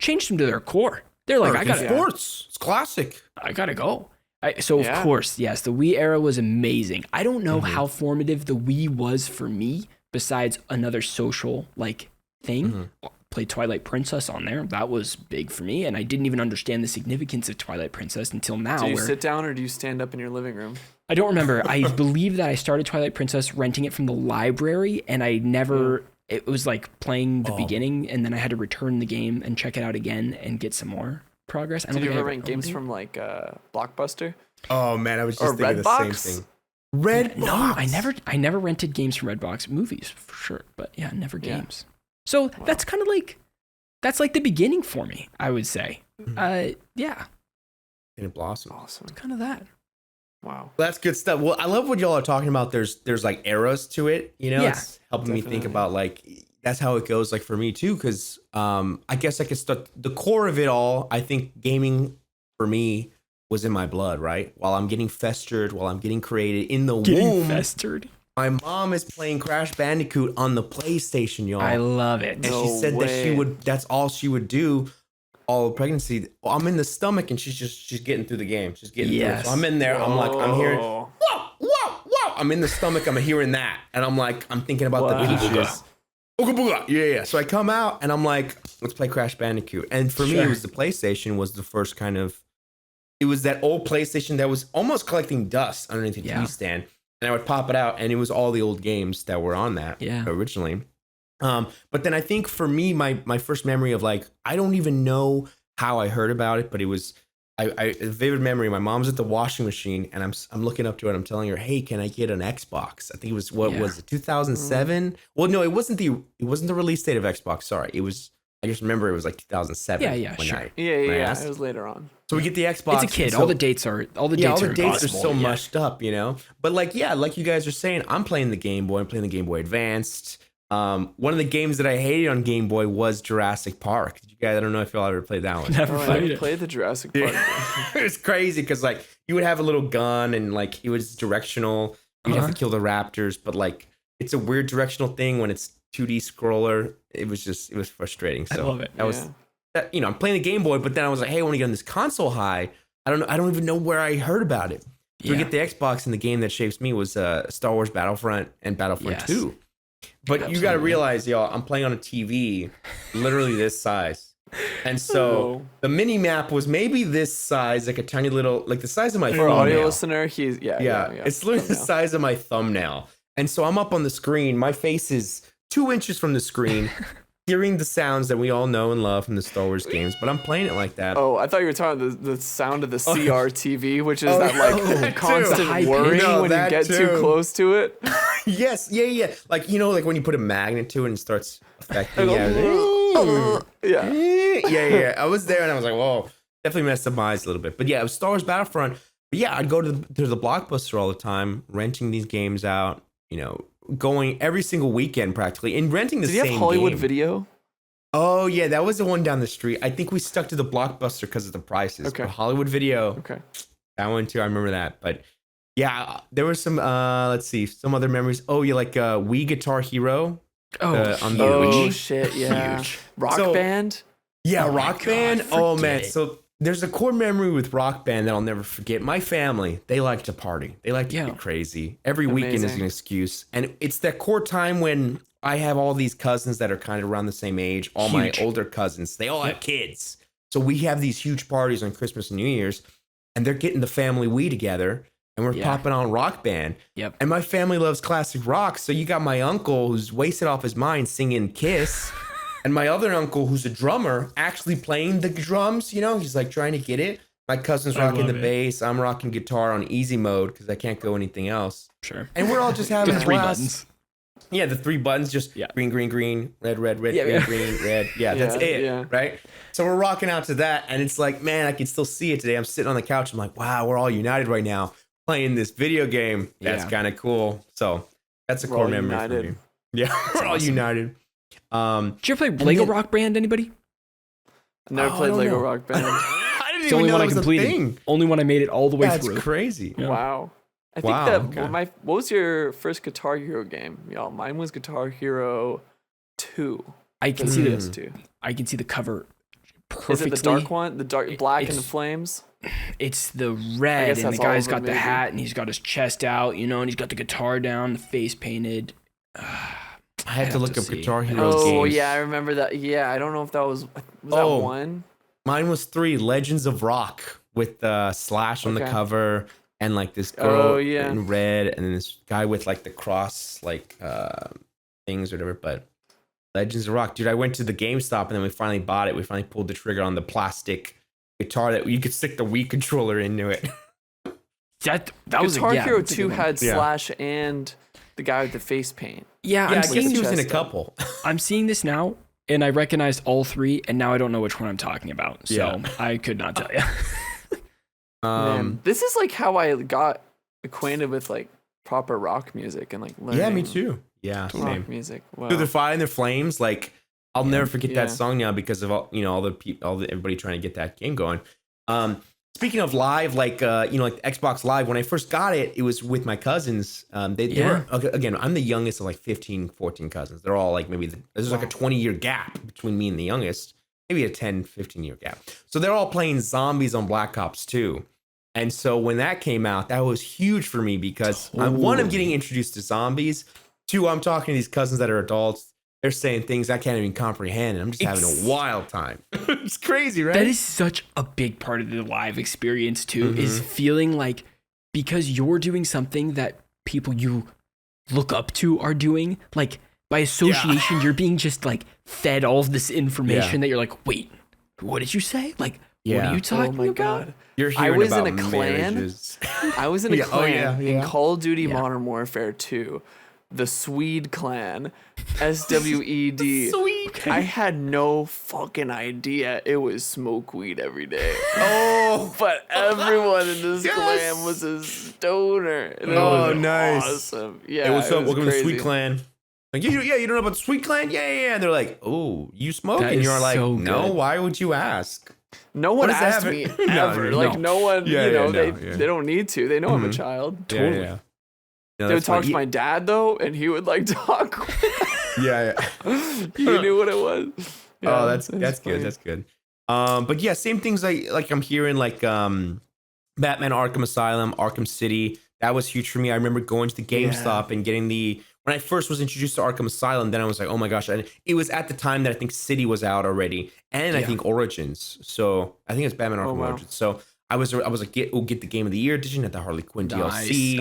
changed them to their core. They're like, I got sports. It's classic. I gotta go. Of course, yes, the Wii era was amazing. I don't know how formative the Wii was for me, besides another social like thing. Played Twilight Princess on there. That was big for me, and I didn't even understand the significance of Twilight Princess until now. Do you sit down or do you stand up in your living room? I don't remember. I believe that I started Twilight Princess renting it from the library, and I never. It was like playing the beginning, and then I had to return the game and check it out again and get some more progress. Did you ever rent games from like Blockbuster? Oh man, I was just thinking the same thing. Redbox. No, I never rented games from Redbox. Movies for sure, but yeah, never Yeah. games. So that's kind of like the beginning for me, I would say. Yeah, And it blossomed. Awesome. kind of that. Wow. That's good stuff. Well, I love what y'all are talking about. There's like eras to it. You know, Yeah, it's helping me think definitely. about like that's how it goes. Like for me too, because I guess I could start the core of it all. I think gaming for me was in my blood, right? While I'm getting festered, while I'm getting created in the womb, Festered. my mom is playing Crash Bandicoot on the PlayStation, y'all. I love it. and she No said that she way. would. That's all she would do. All pregnancy. I'm in the stomach, and she's getting through the game. She's getting through it. Yes. So I'm in there. I'm like, I'm hearing. Whoa. Whoa, whoa, whoa. I'm in the stomach. I'm hearing that. And I'm like, I'm thinking about Wow. the peaches. Ooga booga. Yeah. So I come out and I'm like, let's play Crash Bandicoot. And for me, it Sure. was the PlayStation was the first kind of, it was that old PlayStation that was almost collecting dust underneath the Yeah. TV stand. And I would pop it out and it was all the old games that were on that Yeah. originally. But then I think for me, my first memory of like, I don't even know how I heard about it, but it was a vivid memory. My mom's at the washing machine, and I'm looking up to her, and I'm telling her, "Hey, can I get an Xbox?" I think it was Yeah. was it 2007? Well, no, it wasn't the release date of Xbox. Sorry, it was. I just remember it was like 2007. Yeah, when sure. I- Yeah, when I yeah. asked. It was later on. So we get the Xbox. It's a kid. and so- all the dates are yeah, all the dates are impossible, so yeah. mushed up, you know. But like, yeah, like you guys are saying, I'm playing the Game Boy. I'm playing the Game Boy Advanced. One of the games that I hated on Game Boy was Jurassic Park. Did you guys? I don't know if y'all ever played that one. Never Oh, I played never it. played the Jurassic Park. it was crazy because like you would have a little gun and like it was directional. You'd have Uh-huh. to kill the raptors, but like it's a weird directional thing when it's 2D scroller. It was frustrating. So love it. That was Yeah. that, you know, I'm playing the Game Boy, but then I was like, hey, I want to get on this console high. I don't even know where I heard about it. So we Yeah. get the Xbox, and the game that shapes me was Star Wars Battlefront and Battlefront Yes. 2. But you got to Absolutely. realize, y'all, I'm playing on a TV literally this size. And so Oh. the mini map was maybe this size, like a tiny little, like the size of my For audio thumbnail. listener, he's Yeah, it's literally the Thumbnail. size of my thumbnail. And so I'm up on the screen. My face is 2 inches from the screen, hearing the sounds that we all know and love from the Star Wars games. But I'm playing it like that. Oh, I thought you were talking the sound of the CRTV, which is Oh, that like that too. constant High pitch. worrying No, when you that get too too. close to it. Yes, yeah. Like, you know, like when you put a magnet to it and it starts affecting Yeah. yeah. I was there and I was like, whoa, definitely messed up my eyes a little bit. But yeah, it was Star Wars Battlefront. But yeah, I'd go to the Blockbuster all the time, renting these games out, you know, going every single weekend practically, and renting the Did you same have Hollywood game. Video? Oh, yeah, that was the one down the street. I think we stuck to the Blockbuster because of the prices. Okay. But Hollywood Video, Okay. that one too, I remember that. But yeah, there was some, let's see, some other memories. Oh, you like Wii Guitar Hero? Oh, on the Oh Huge. shit! Yeah. Huge. Rock So- Band. Yeah, Oh my Rock God, Band. Oh forget man, it. so there's a core memory with Rock Band that I'll never forget. My family, they like to party. They like to Yeah. get crazy. Every weekend is Amazing. an excuse, and it's that core time when I have all these cousins that are kind of around the same age. All Huge. my older cousins, they all have kids, so we have these huge parties on Christmas and New Year's, and they're getting the family Wii together, and we're Yeah. popping on Rock Band. Yep. And my family loves classic rock, so you got my uncle who's wasted off his mind singing Kiss, and my other uncle who's a drummer actually playing the drums. You know, he's like trying to get it. My cousin's I rocking love the it. bass. I'm rocking guitar on easy mode because I can't go anything else. Sure. And we're all just having The a 3 blast. buttons. Yeah, the 3 buttons, just Yeah. green, green, green, red, red, red, Yeah, green, yeah. green, red. Yeah, that's Yeah, it, yeah. right? So we're rocking out to that, and it's like, man, I can still see it today. I'm sitting on the couch. I'm like, wow, we're all united right now playing this video game. That's Yeah. kind of cool. So that's a We're core all memory united. for me. Yeah, we're all awesome. united. Did you ever play Lego then- Rock Band? Anybody? I never Oh, I played don't Lego know. Rock Band. I didn't It's the only even know one that I was a completed. thing. Only one I made it all the way That's through. crazy. Yeah. Wow. I think Wow, that okay. what was your first Guitar Hero game, y'all? Mine was Guitar Hero 2. I can see Hmm. the Two. I can see the cover Is perfectly. it the dark one? The dark black and the it's- flames? It's the red, guess and the that's all guy's of got it, the maybe. hat, and he's got his chest out, you know, and he's got the guitar down, the face painted. I had to have look to up see. Guitar Hero Oh games. yeah, I remember that. Yeah, I don't know if that was that Oh. one. Mine was 3 Legends of Rock with Slash on the Okay. cover and like this girl Oh, yeah. in red and then this guy with like the cross like things or whatever. But Legends of Rock, dude, I went to the GameStop and then we finally bought it. We finally pulled the trigger on the plastic guitar that you could stick the Wii controller into it. that was Guitar Hero that's a good 2 one. had Yeah. Slash and the guy with the face paint. Yeah, Yeah, I'm I seeing guess he was in a chest couple. I'm seeing this now, and I recognized all three, and now I don't know which one I'm talking about. So Yeah. I could not tell you. Man, this is like how I got acquainted with like proper rock music and like learning Yeah, me too. Yeah, same. rock music. Wow. Through the Fire and the Flames, like I'll never forget Yeah. that song now because of all everybody trying to get that game going. Speaking of live, like like Xbox Live, when I first got it, it was with my cousins. They were, again, I'm the youngest of like 15, 14 cousins. They're all like there's like a 20-year gap between me and the youngest, maybe a 10, 15-year gap. So they're all playing zombies on Black Ops 2. And so when that came out, that was huge for me because one, I'm getting introduced to zombies. Two, I'm talking to these cousins that are adults. They're saying things I can't even comprehend, and I'm just having a wild time. It's crazy, right? That is such a big part of the live experience too, is feeling like because you're doing something that people you look up to are doing, like by association, you're being just like fed all of this information that you're like, wait, what did you say? Like, what are you talking oh my about? God. You're I hearing was in about a clan. marriages. I was in a Yeah, oh, clan yeah. in Call of Duty Modern Warfare 2, the Swede clan, SWED. Sweet. I had no fucking idea it was smoke weed every day. Oh, But everyone in this Yes. clan was a stoner. And it Oh, was nice. awesome. Yeah. hey, what's it up? was Welcome to crazy. Sweet Clan. Like, you don't know about the Sweet Clan? Yeah. And they're like, oh, you smoke? That And is you're like, so no, good. why would you ask? No one does that asked have me it- No, ever. no. Like no one, Yeah, yeah, no, they yeah. they don't need to. They know I'm a child. Totally. Yeah. No, They would that's talk funny. to my dad though, and he would like talk. Yeah. You knew what it was. Yeah, Oh, that's it's good. funny. That's good. But yeah, same things like I'm hearing like Batman Arkham Asylum, Arkham City. That was huge for me. I remember going to the GameStop and getting when I first was introduced to Arkham Asylum, then I was like, oh my gosh. And it was at the time that I think City was out already. And I think Origins. So I think it's Batman Arkham wow. Origins. So I was like, get the Game of the Year edition at the Harley Quinn DLC.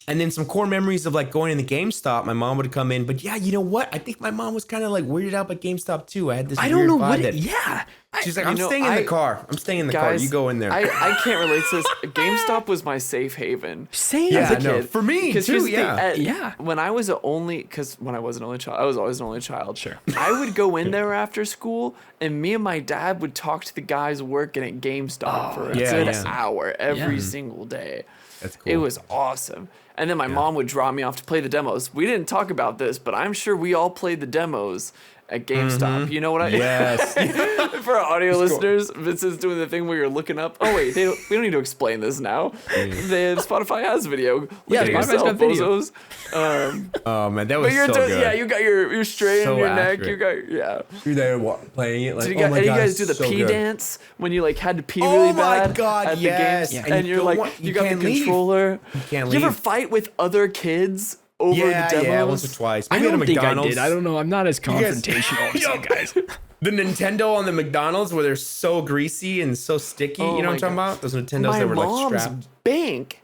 And then some core memories of like going in the GameStop. My mom would come in, but yeah, you know what? I think my mom was kind of like weirded out by GameStop too. I had this. I don't weird know vibe what. that- Yeah. She's like, You I'm know, staying in the car. I'm staying in the car. Guys, You go in there. I can't relate to this. GameStop was my safe haven. Same. Yeah, As a no, kid. for me 'Cause too, here's the thing, yeah. When I was when I was an only child, I was always an only child. Sure. I would go in there after school, and me and my dad would talk to the guys working at GameStop for a yeah, good yeah. hour every single day. That's cool. It was awesome. And then my mom would draw me off to play the demos. We didn't talk about this, but I'm sure we all played the demos at GameStop. You know what I Yes. For our audio listeners, Vincent's doing the thing where you're looking up. Oh wait, we don't need to explain this now. Spotify has video. Look Yeah, at Spotify's yourself, got video. bozos. Oh man, that was But you're so good. yeah, you got you're straight So in your neck. accurate. You got yeah. You're there playing it. Like, Did you, oh guys, my and you God, guys do the so pee good. dance when you like had to pee Oh really my bad God, at yes. the games, And and you you're don't like want- you you got the can't leave. controller. You can't You ever leave. fight with other kids over Yeah, the demos? yeah, once or twice. I Maybe at a don't think I McDonald's. did. I don't know. I'm not as guys- confrontational as you guys. The Nintendo on the McDonald's where they're so greasy and so sticky. Oh you know my what I'm talking God. about? Those Nintendos My that were like mom's strapped. bank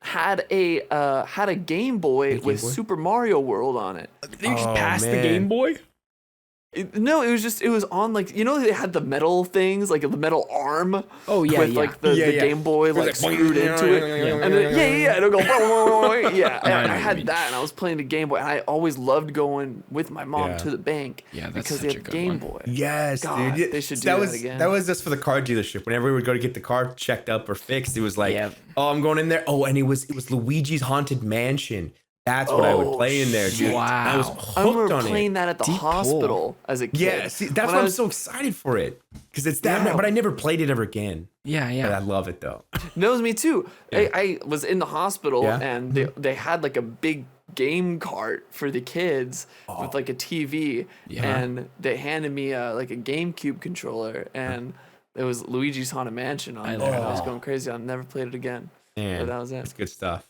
had a Game Boy Game with Boy? Super Mario World on it. They just Oh, passed the man. Game Boy. No, it was on like they had the metal things like the metal arm. Oh, yeah, with yeah. like the Yeah. Game Boy It was like screwed into it. And then, yeah, it'll go. Yeah, I and know I what you had mean. that, and I was playing the Game Boy, and I always loved going with my mom Yeah. to the bank. Yeah, that's because they such a had good Game one. Boy. Yes, God, dude. they should do that that was again. That was just for the car dealership. Whenever we would go to get the car checked up or fixed, it was like, Yeah. oh, I'm going in there. Oh, and it was Luigi's Haunted Mansion. That's what I would Oh, play in there, dude. Wow. I was I hooked remember on playing it. that at the Deep pull. hospital as a kid. Yeah, see, that's When why I I'm was- so excited for it because it's that. Yeah. But I never played it ever again. Yeah, But I yeah. love it though. No, it was me too. I was in the hospital Yeah? and they had like a big game cart for the kids with like a TV, Yeah. and they handed me like a GameCube controller, and it was Luigi's Haunted Mansion on there. I was going crazy. I never played it again. Man, But that was it. That's good stuff.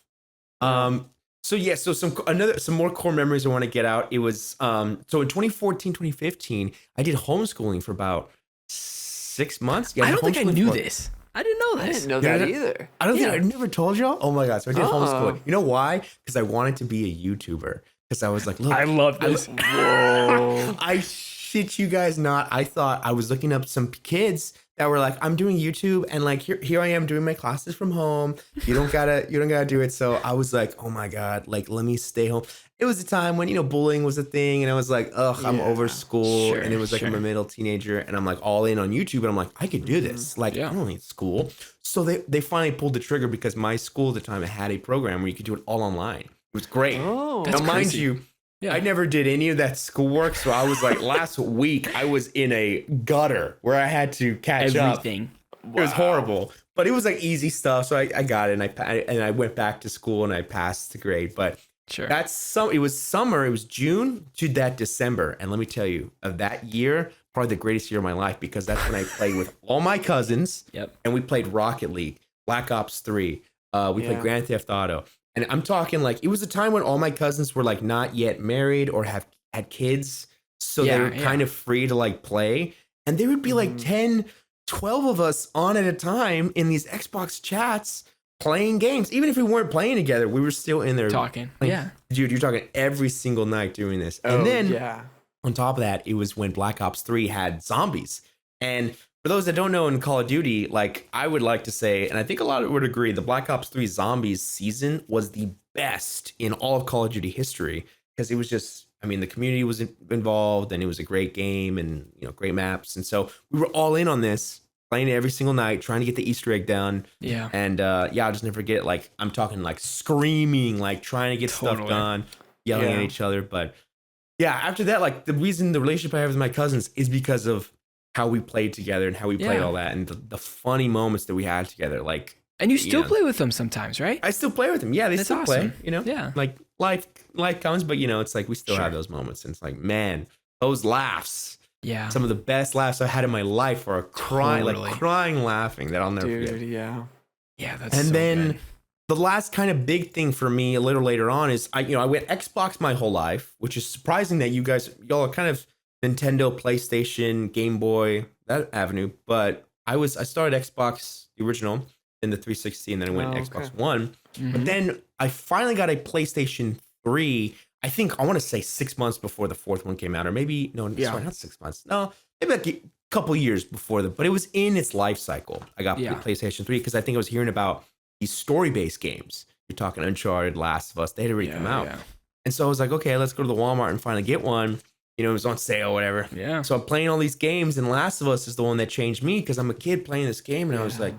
So yeah, so some more core memories I want to get out. It was so in 2014, 2015, I did homeschooling for about 6 months. Yeah, I don't think I homeschooling knew for- this. I didn't know I this. didn't know Yeah, that I- either. I don't think I never told y'all. Oh my god! So I did Uh-uh. homeschooling. You know why? Because I wanted to be a YouTuber. Because I was like, look, I love this. Whoa. I shit you guys not. I thought I was looking up some kids that were like, I'm doing YouTube and like here I am doing my classes from home. You don't gotta do it. So I was like, oh my God, like let me stay home. It was a time when, bullying was a thing, and I was like, ugh, I'm over school. Sure, and it was like I'm a middle teenager, and I'm like all in on YouTube, and I'm like, I could do this. Like, I don't need school. So they finally pulled the trigger because my school at the time had a program where you could do it all online. It was great. Oh, That's Now, mind crazy. you, Yeah. I never did any of that schoolwork. So I was like, last week, I was in a gutter where I had to catch up. Everything. It was horrible, but it was like easy stuff. So I got it, and I went back to school and I passed the grade. But Sure. it was summer. It was June to that December, and let me tell you, of that year, probably the greatest year of my life because that's when I played with all my cousins. Yep. And we played Rocket League, Black Ops 3. We played Grand Theft Auto, and I'm talking like it was a time when all my cousins were like not yet married or had kids, so they were kind of free to like play, and there would be like 10, 12 of us on at a time in these Xbox chats playing games. Even if we weren't playing together, we were still in there Talking. like, Yeah. dude, you're talking every single night doing this. Oh, And then yeah. on top of that, it was when Black Ops 3 had zombies. And for those that don't know, in Call of Duty, like I would like to say, and I think a lot of it would agree, the Black Ops 3 zombies season was the best in all of Call of Duty history because it was just, the community was involved and it was a great game and, great maps. And so we were all in on this, playing it every single night, trying to get the Easter egg done. Yeah. And I'll just never forget, like, I'm talking like screaming, like trying to get stuff done, yelling at each other. But yeah, after that, like the reason the relationship I have with my cousins is because of how we played together and how we played all that and the funny moments that we had together. Like, And you still play with them sometimes, right? I still play with them. Yeah, they That's still awesome. play, Yeah. like life comes, but it's like we still have those moments. And it's like, man, those laughs, Yeah. some of the best laughs I've had in my life are crying, Totally. like crying, laughing that I'll never forget. Dude, yeah. Yeah, that's And so then good. the last kind of big thing for me a little later on is I went Xbox my whole life, which is surprising that y'all are kind of Nintendo, PlayStation, Game Boy, that avenue. But I started Xbox, the original, in the 360, and then I went Xbox One. But then I finally got a PlayStation 3. I think I want to say 6 months before the fourth one came out, or maybe sorry, not 6 months. No, maybe like a couple years before but it was in its life cycle. I got the PlayStation 3 because I think I was hearing about these story-based games. You're talking Uncharted, Last of Us. They had already come out. Yeah. And so I was like, okay, let's go to the Walmart and finally get one. It was on sale, whatever. Yeah. So I'm playing all these games, and Last of Us is the one that changed me because I'm a kid playing this game, and I was like,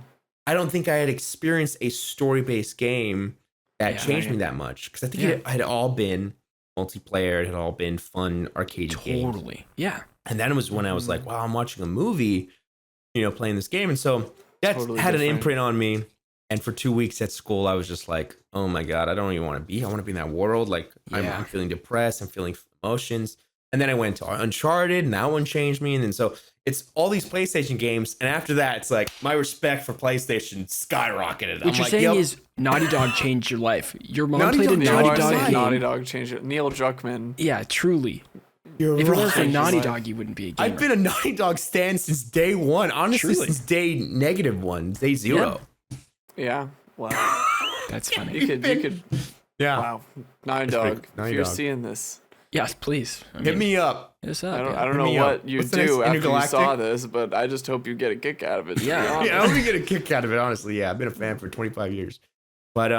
I don't think I had experienced a story-based game that changed me that much because I think it had all been multiplayer. It had all been fun arcade games. Totally. Yeah. And then it was when I was like, wow, I'm watching a movie, playing this game. And so that Totally had an different. imprint on me. And for 2 weeks at school, I was just like, oh my God, I don't even want to be. I want to be in that world. Like, I'm feeling depressed. I'm feeling emotions. And then I went to Uncharted, and that one changed me. And then so it's all these PlayStation games. And after that, it's like my respect for PlayStation skyrocketed. What you're saying is Naughty Dog changed your life. Your mom Naughty played a Dog Naughty changed Dog my life. game. Naughty Dog changed it. Neil Druckmann. Yeah, truly. You're If it weren't for right. Naughty life. Dog, you wouldn't be a gamer. I've been a Naughty Dog stan since day one. Honestly, Truly. since day -1, day 0. Yeah. Wow. That's funny. You could. Yeah. Wow. Naughty That's Dog. big. If Naughty you're Dog. seeing this, Yes, please. Hit me up. Hit us up. I don't Hit know me what up. you What's the next do after you Intergalactic? saw this, but I just hope you get a kick out of it. to be Yeah. honest. Yeah, I'm gonna get a kick out of it. Honestly, yeah, I've been a fan for 25 years. But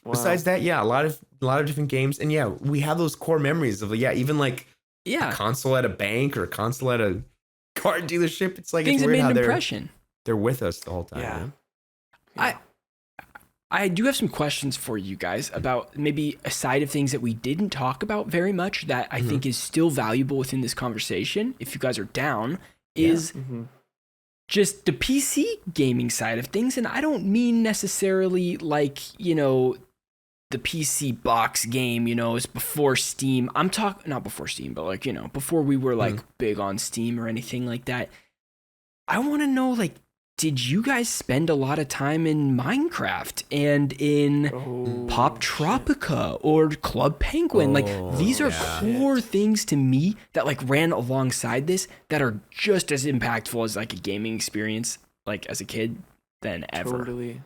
besides that, yeah, a lot of different games, and yeah, we have those core memories of even like a Yeah. console at a bank or a console at a car dealership. It's like Things it's that weird made how an they're impression. with us the whole time. Yeah. You know? I do have some questions for you guys about maybe a side of things that we didn't talk about very much that I think is still valuable within this conversation, if you guys are down, is just the PC gaming side of things. And I don't mean necessarily like, the PC box game, is before Steam. I'm talking, not before Steam, but like, before we were like big on Steam or anything like that. I want to know, like, did you guys spend a lot of time in Minecraft and in Pop Tropica or Club Penguin? Like, these are core things to me that like ran alongside this that are just as impactful as like a gaming experience, like as a kid, than ever. Totally.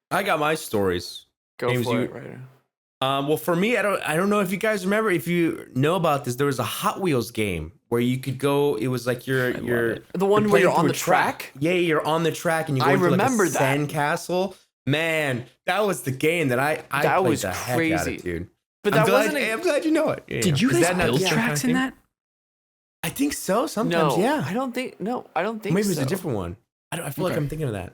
I got my stories. Go James, for you- it, Ryder. Well, for me, I don't know if you guys remember, if you know about this. There was a Hot Wheels game where you could go. It was like you're The one where playing you're on through the a track? Yeah, you're on the track and you go I into like remember a that. sandcastle. Man, that was the game that I That played was the heck out crazy. of, dude. But I'm that glad, wasn't. I'm glad you know it. Yeah, Did you is guys that not build the same kind of tracks in thing? that? I think so. Sometimes, No, yeah. I don't think. No, I don't think. Maybe it's so. a different one. I feel like Okay. I'm thinking of that.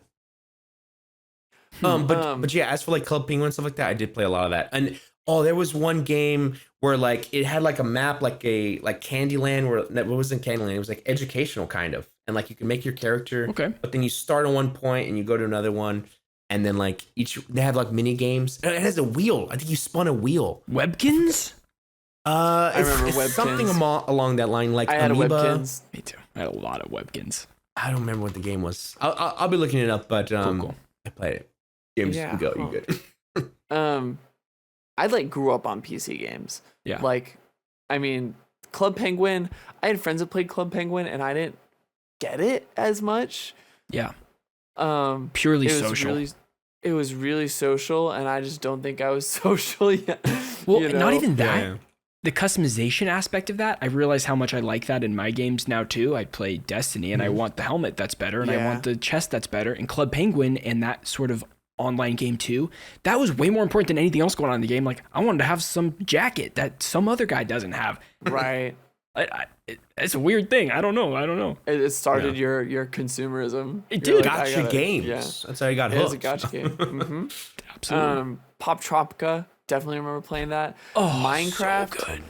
Hmm. But yeah, as for like Club Penguin and stuff like that, I did play a lot of that. And there was one game where like it had like a map, like Candyland, where it wasn't Candyland. It was like educational kind of, and like you can make your character. Okay. But then you start on one point and you go to another one, and then like they have like mini games. It has a wheel. I think you spun a wheel. Webkins? remember it's something Webkins. along that line, like I had a Amoeba. Webkins. Me too. I had a lot of Webkins. I don't remember what the game was. I'll be looking it up, but Cool. I played it. James, Yeah, you go. huh. You good? I like grew up on PC games. Yeah. Like, I mean, Club Penguin. I had friends that played Club Penguin, and I didn't get it as much. Yeah. Um, Purely it was social. Really, it was really social, and I just don't think I was social yet. Well, you know? not even that. Yeah. The customization aspect of that, I realize how much I like that in my games now too. I play Destiny and I want the helmet that's better and I Yeah. want the chest that's better. And Club Penguin and that sort of online game too, that was way more important than anything else going on in the game. Like I wanted to have some jacket that some other guy doesn't have. Right. It's a weird thing. I don't know. It started your consumerism. It You're did. like, I Gotcha gotta- games. Yeah. That's how you got It hooked. was a gotcha game. hmm Absolutely. Pop Tropica. Definitely remember playing that. Oh, Minecraft. so good.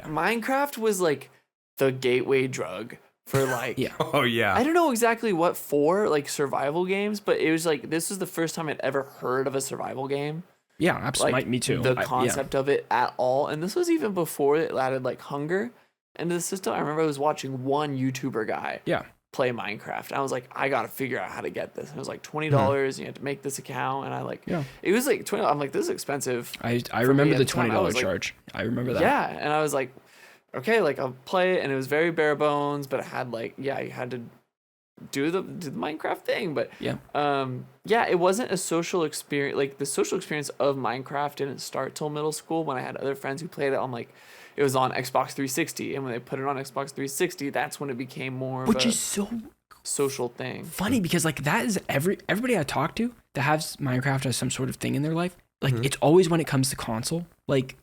Minecraft was like the gateway drug for like Yeah. Oh yeah. I don't know exactly what for like survival games, but it was like this was the first time I'd ever heard of a survival game. Yeah, absolutely. Like Me too. The Yeah. concept of it at all, and this was even before it added like hunger into the system. I remember I was watching one YouTuber guy Yeah. play Minecraft. And I was like, I gotta figure out how to get this. And it was like $20. You had to make this account, and I like Yeah. it was like $20. I'm like, this is expensive. I For remember me the at the time, I $20 was like- charge. I remember that. Yeah, and I was like, okay, like I'll play it, and it was very bare bones, but it had like, yeah, you had to do the Minecraft thing, but Yeah. yeah, it wasn't a social experience. Like the social experience of Minecraft didn't start till middle school when I had other friends who played it on like, it was on Xbox 360, and when they put it on Xbox 360, that's when it became more Which of a is so social thing. funny because like that is everybody I talk to that has Minecraft as some sort of thing in their life. Like it's always when it comes to console, like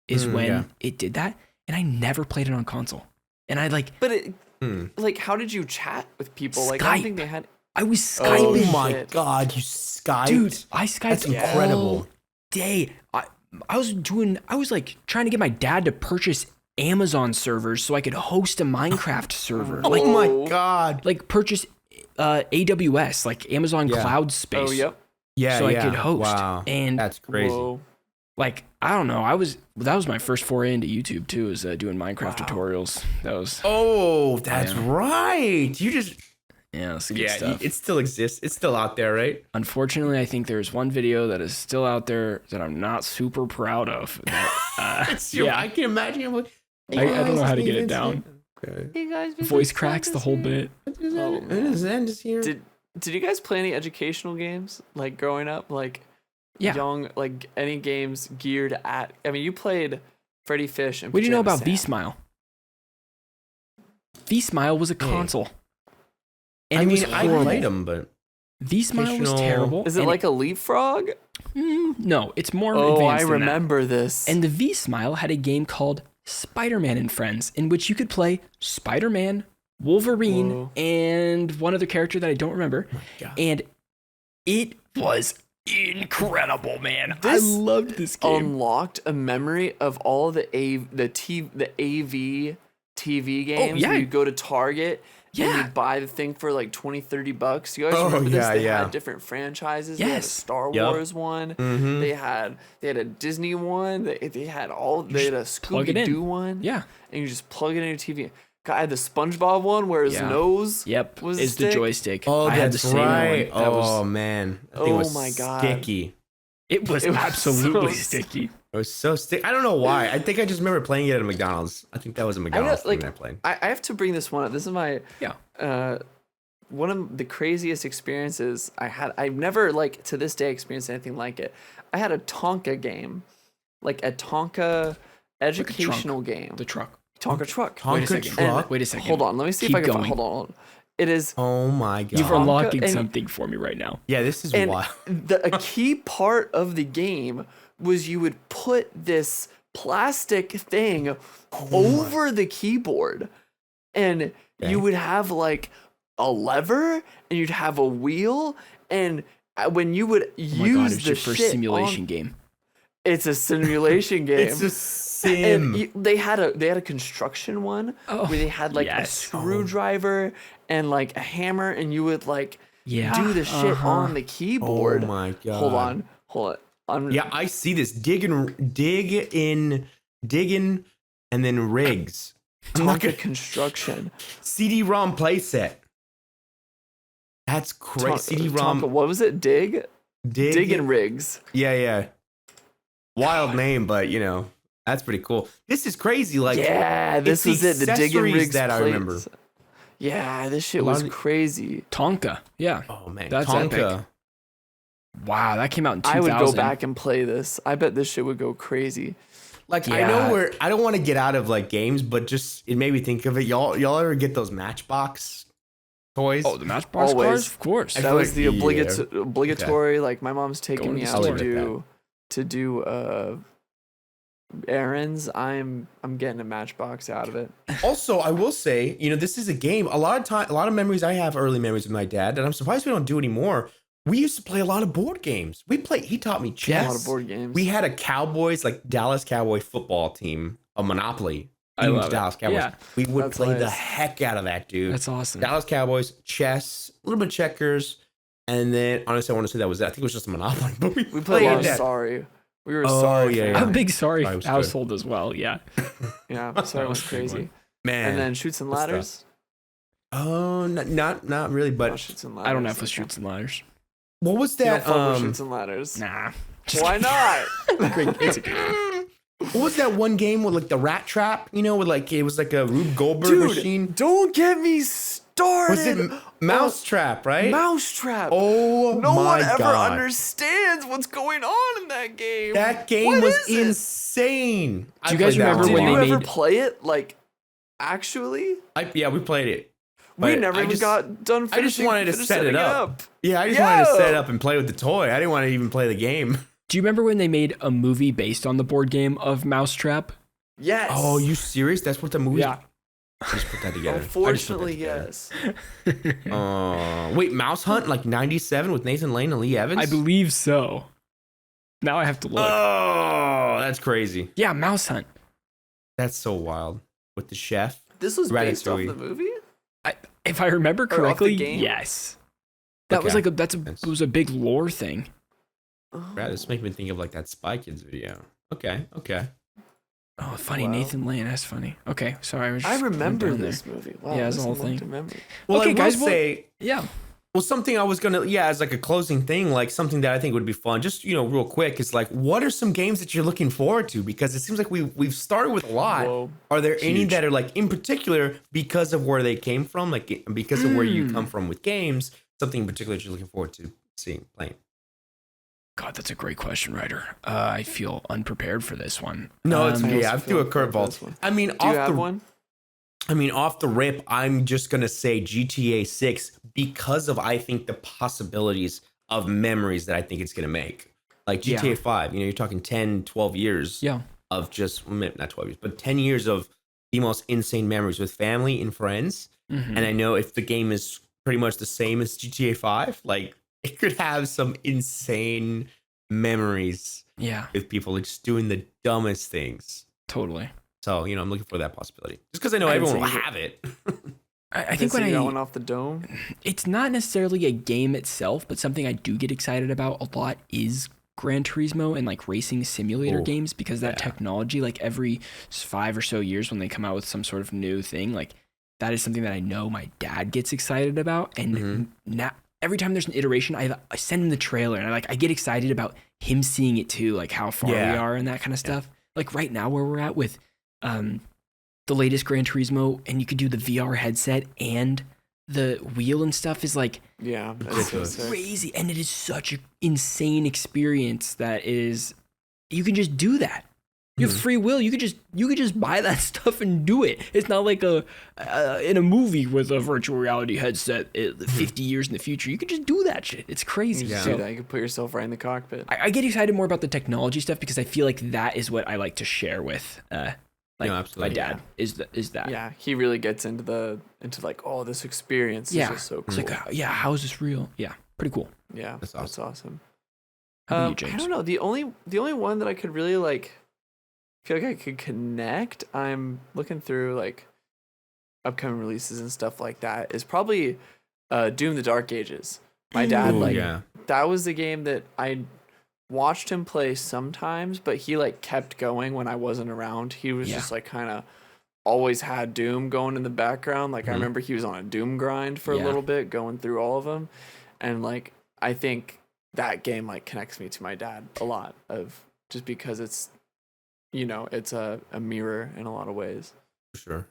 is when yeah. it did that, and I never played it on console. And I like But it, Hmm. like, how did you chat with people? Like, I don't think Skype. they had. I was Oh, Skyping, Oh my shit. god, you Skyped. dude. I Skyped That's all incredible. day. I was like trying to get my dad to purchase Amazon servers so I could host a Minecraft server. Oh Like my god. like purchase AWS, like Amazon Yeah. Cloud Space. Oh, yep. Yeah, so yeah. I could host. Wow. And That's crazy. Whoa. like I don't know, that was my first foray into YouTube too, is doing Minecraft tutorials. That was Oh, that's Yeah. right. You just that's good yeah, stuff. it still exists. It's still out there, right? Unfortunately, I think there's one video that is still out there that I'm not super proud of. That, I can imagine. I'm like, I don't know how to get it down. Okay. Hey guys, Voice cracks the whole bit. Oh, man. Zen is here. Did you guys play any educational games like growing up? Like Yeah. young, like any games geared at? I mean, you played Freddy Fish and. What do you know Pajama about V Sam. Smile? V Smile was a console. And I it mean, was I horrible. played them, but V Smile was Fictional- terrible. Is it and like a leapfrog? no, it's more Oh, advanced I than that. remember this. And the V Smile had a game called Spider-Man and Friends, in which you could play Spider-Man, Wolverine, Whoa. and one other character that I don't remember. God. And it was incredible, man. This I loved this game. unlocked a memory of all the AV TV games. yeah. Where you go to Target. And Yeah. you buy the thing for like $20-$30. You guys Oh, remember this? yeah, They yeah. had different franchises. They had a Yes. Star Yup. Wars one. Mhm. They had a Disney one. They had all. They had a plug it in. Scooby Doo one. Yeah. And you just plug it in your TV. God, I had the SpongeBob one where his Yeah. nose. Yep. Was is the the stick? joystick. Oh, I had the that's same right. one. That Oh was, man, that thing Oh was my God. sticky. it was it was absolutely so sticky. It was so sticky. I don't know why. I think I just remember playing it at a McDonald's. I think that was a McDonald's like- thing I played. I have to bring this one up. This is my Yeah. one of the craziest experiences I had. I've never like to this day experienced anything like it. I had a Tonka game like a Tonka educational game. The truck. Tonka truck. Tonka Wait a second. truck? Wait a second. Hold on, let me see if Keep I can going. hold on. It is Oh my god. You're unlocking and- something for me right now. Yeah, this is and wild. a key part of the game was you would put this plastic thing over the keyboard, and Okay. you would have like a lever, and you'd have a wheel, and when you would Oh my use god, it's the your first shit simulation on, game. it's a simulation game. It's a sim. And they had a construction one Oh, where they had like a yes. screwdriver and like a hammer, and you would like Yeah. do the shit Uh-huh. on the keyboard. Oh my god. Hold on. Yeah, I see this. Dig in, and then rigs. I'm not Tonka gonna construction. CD-ROM playset. That's crazy. CD-ROM. Tonka, what was it? Dig and rigs. Yeah. Wild name, but that's pretty cool. This is crazy. Like, Yeah, this it's was the it. The dig and accessories rigs that I plates. remember. Yeah, this shit A lot was of the- crazy. Tonka. Yeah. oh man, That's Tonka. epic. Wow, that came out in 2000. I would go back and play this. I bet this shit would go crazy. Like I Yeah. know I don't want to get out of like games, but just it made me think of it. Y'all ever get those Matchbox toys? Oh, the Matchbox Always. cars? Of course. I That feel was like- the yeah. obligatory. Like my mom's taking Going me to out the to do errands. I'm getting a Matchbox out of it. Also, I will say, this is a game. A lot of memories I have, early memories with my dad, that I'm surprised we don't do anymore. We used to play a lot of board games. He taught me chess. A lot of board games. We had a Cowboys, like Dallas Cowboy football team, a Monopoly. I Huge love it. Dallas Cowboys. Yeah. We would That's play the nice. heck out of that, dude. That's awesome. Dallas Cowboys, chess, a little bit of checkers, and then honestly, I want to say that was it. I think it was just a Monopoly, but we we played a lot of that. Sorry. We were Oh, Sorry. yeah, fans. yeah. I'm a big sorry Sorry was good. household as well. Yeah. Yeah, Sorry was was a big one. crazy. Man. And then Shoots and Good stuff. Ladders. Oh, not really. Oh, But Shoots and Ladders. I don't have with okay. Shoots and Ladders. what was You don't that? fuck with Shoots and Ladders. Nah. Why not? Great. It's a great. What was that one game with like the Rat Trap? With like it was like a Rube Goldberg Dude, machine. don't get me started. Was it Mousetrap? Right? Mousetrap. Oh No my one ever god! understands what's going on in that game. That game What was is it? insane. Do you guys remember Did when you they ever made- play it? Like, actually, Yeah, we played it. we But never I even just- got done. I just wanted to set setting it up. Yeah, I just Yo! wanted to set it up and play with the toy. I didn't want to even play the game. Do you remember when they made a movie based on the board game of Mousetrap? Yes. Oh, you serious? That's what the movie. Yeah. I just put that together. Unfortunately, yes. Wait, Mouse Hunt like '97 with Nathan Lane and Lee Evans. I believe so. Now I have to look. Oh, that's crazy. Yeah, Mouse Hunt. That's so wild. With the chef. This was based off Ratatouille. the movie. If I remember off the correctly, game? yes. That was Okay. like it was a big lore thing. Right, this makes me think of like that Spy Kids video. Okay. Oh, funny, Wow. Nathan Lane. That's funny. Okay, sorry. I went remember down there. this movie. Wow, Yeah, it's this the whole is a long thing. to remember. Well, Okay, I will guys, well- say. Yeah. Well, something I was gonna, as like a closing thing, like something that I think would be fun, just real quick, is like, what are some games that you're looking forward to? Because it seems like we've started with a lot. Whoa. Are there any Huge. that are like in particular because of where they came from, like because of where you come from with games? Something in particular that you're looking forward to seeing playing? God, that's a great question, Ryder. I feel unprepared for this one. No, it's I yeah. also I threw a feel like this curveball. one. I mean, Do you have one? off the rip, I'm just gonna say GTA 6 because of I think the possibilities of memories that I think it's gonna make. Like GTA Yeah. 5, you're talking 10, 12 years Yeah. of just not 12 years, but 10 years of the most insane memories with family and friends. Mhm. And I know if the game is pretty much the same as GTA 5, like it could have some insane memories Yeah, with people like, just doing the dumbest things. totally. So, I'm looking for that possibility. Just because I know I everyone will see it. have it. I think when that one off the dome. it's not necessarily a game itself, but something I do get excited about a lot is Gran Turismo and like racing simulator Ooh, games, because that yeah. technology, like every 5 or so years when they come out with some sort of new thing, like that is something that I know my dad gets excited about. And Mhm. now every time there's an iteration, I send him the trailer, and I get excited about him seeing it too, like how far we Yeah. are and that kind of stuff. Like right now where we're at with the latest Gran Turismo, and you could do the VR headset and the wheel and stuff, is like Yeah, that's so Ridiculous. sick. crazy, and it is such an insane experience that is you can just do that. You have free will. You could just buy that stuff and do it. It's not like in a movie with a virtual reality headset 50 years in the future. You could just do that shit. It's crazy. You can do that. You can put yourself right in the cockpit. I get excited more about the technology stuff because I feel like that is what I like to share with my dad is that. Yeah, he really gets into like, oh, this experience is just so cool. It's like, how is this real? Yeah, pretty cool. Yeah, that's awesome. How about you, James? I don't know. The only one that I could really like feel like I could connect. I'm looking through like upcoming releases and stuff like that. Is probably Doom: The Dark Ages. My dad that was the game that I watched him play sometimes, but he like kept going when I wasn't around. He was just like kind of always had Doom going in the background. Like I remember he was on a Doom grind for a little bit, going through all of them, and like I think that game like connects me to my dad a lot of just because it's it's a mirror in a lot of ways. For sure.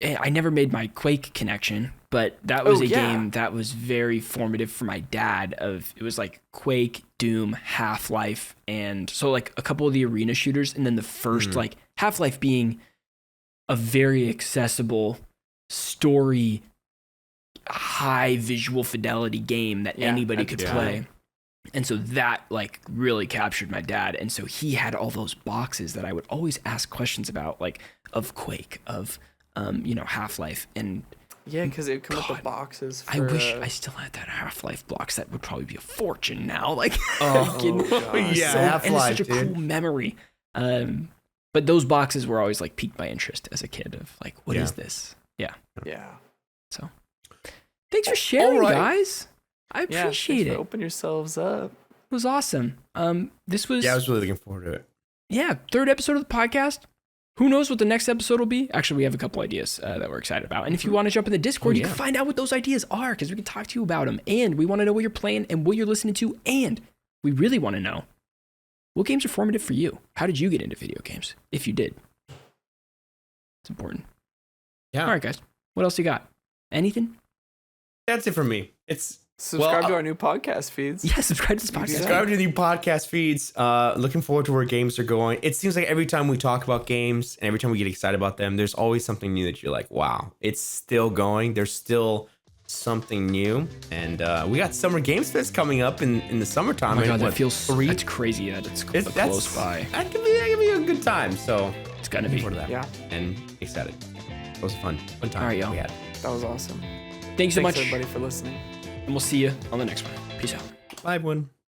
I never made my Quake connection, but that was a game that was very formative for my dad. It was like Quake, Doom, Half-Life, and so like a couple of the arena shooters, and then the first like Half-Life being a very accessible story, high visual fidelity game that anybody could play. And so that like really captured my dad. And so he had all those boxes that I would always ask questions about, like of Quake, of Half-Life, and because it would come with the boxes. I wish I still had that Half-Life box. That would probably be a fortune now. Like, Half-Life, and it's such a cool memory. But those boxes were always like piqued my interest as a kid. Of like, what is this? Yeah. So, thanks for sharing, guys. I appreciate it. Open yourselves up. It was awesome. This was. Yeah, I was really looking forward to it. Yeah, 3rd episode of the podcast. Who knows what the next episode will be? Actually, we have a couple ideas that we're excited about. And if you want to jump in the Discord, you can find out what those ideas are because we can talk to you about them. And we want to know what you're playing and what you're listening to. And we really want to know what games are formative for you. How did you get into video games? If you did. It's important. Yeah. All right, guys. What else you got? Anything? That's it for me. Subscribe to our new podcast feeds. Yeah, subscribe to this podcast. Subscribe to the new podcast feeds. Looking forward to where games are going. It seems like every time we talk about games and every time we get excited about them, there's always something new that you're like, wow, it's still going. There's still something new. And we got Summer Games Fest coming up in the summertime. Oh my God, that feels that's crazy that it's close by. That could be a good time. So it's gonna be. For that. Yeah. And excited. It was fun time. All right, y'all. That was awesome. Thanks so much, everybody, for listening. and we'll see you on the next one. Peace out. Bye, everyone.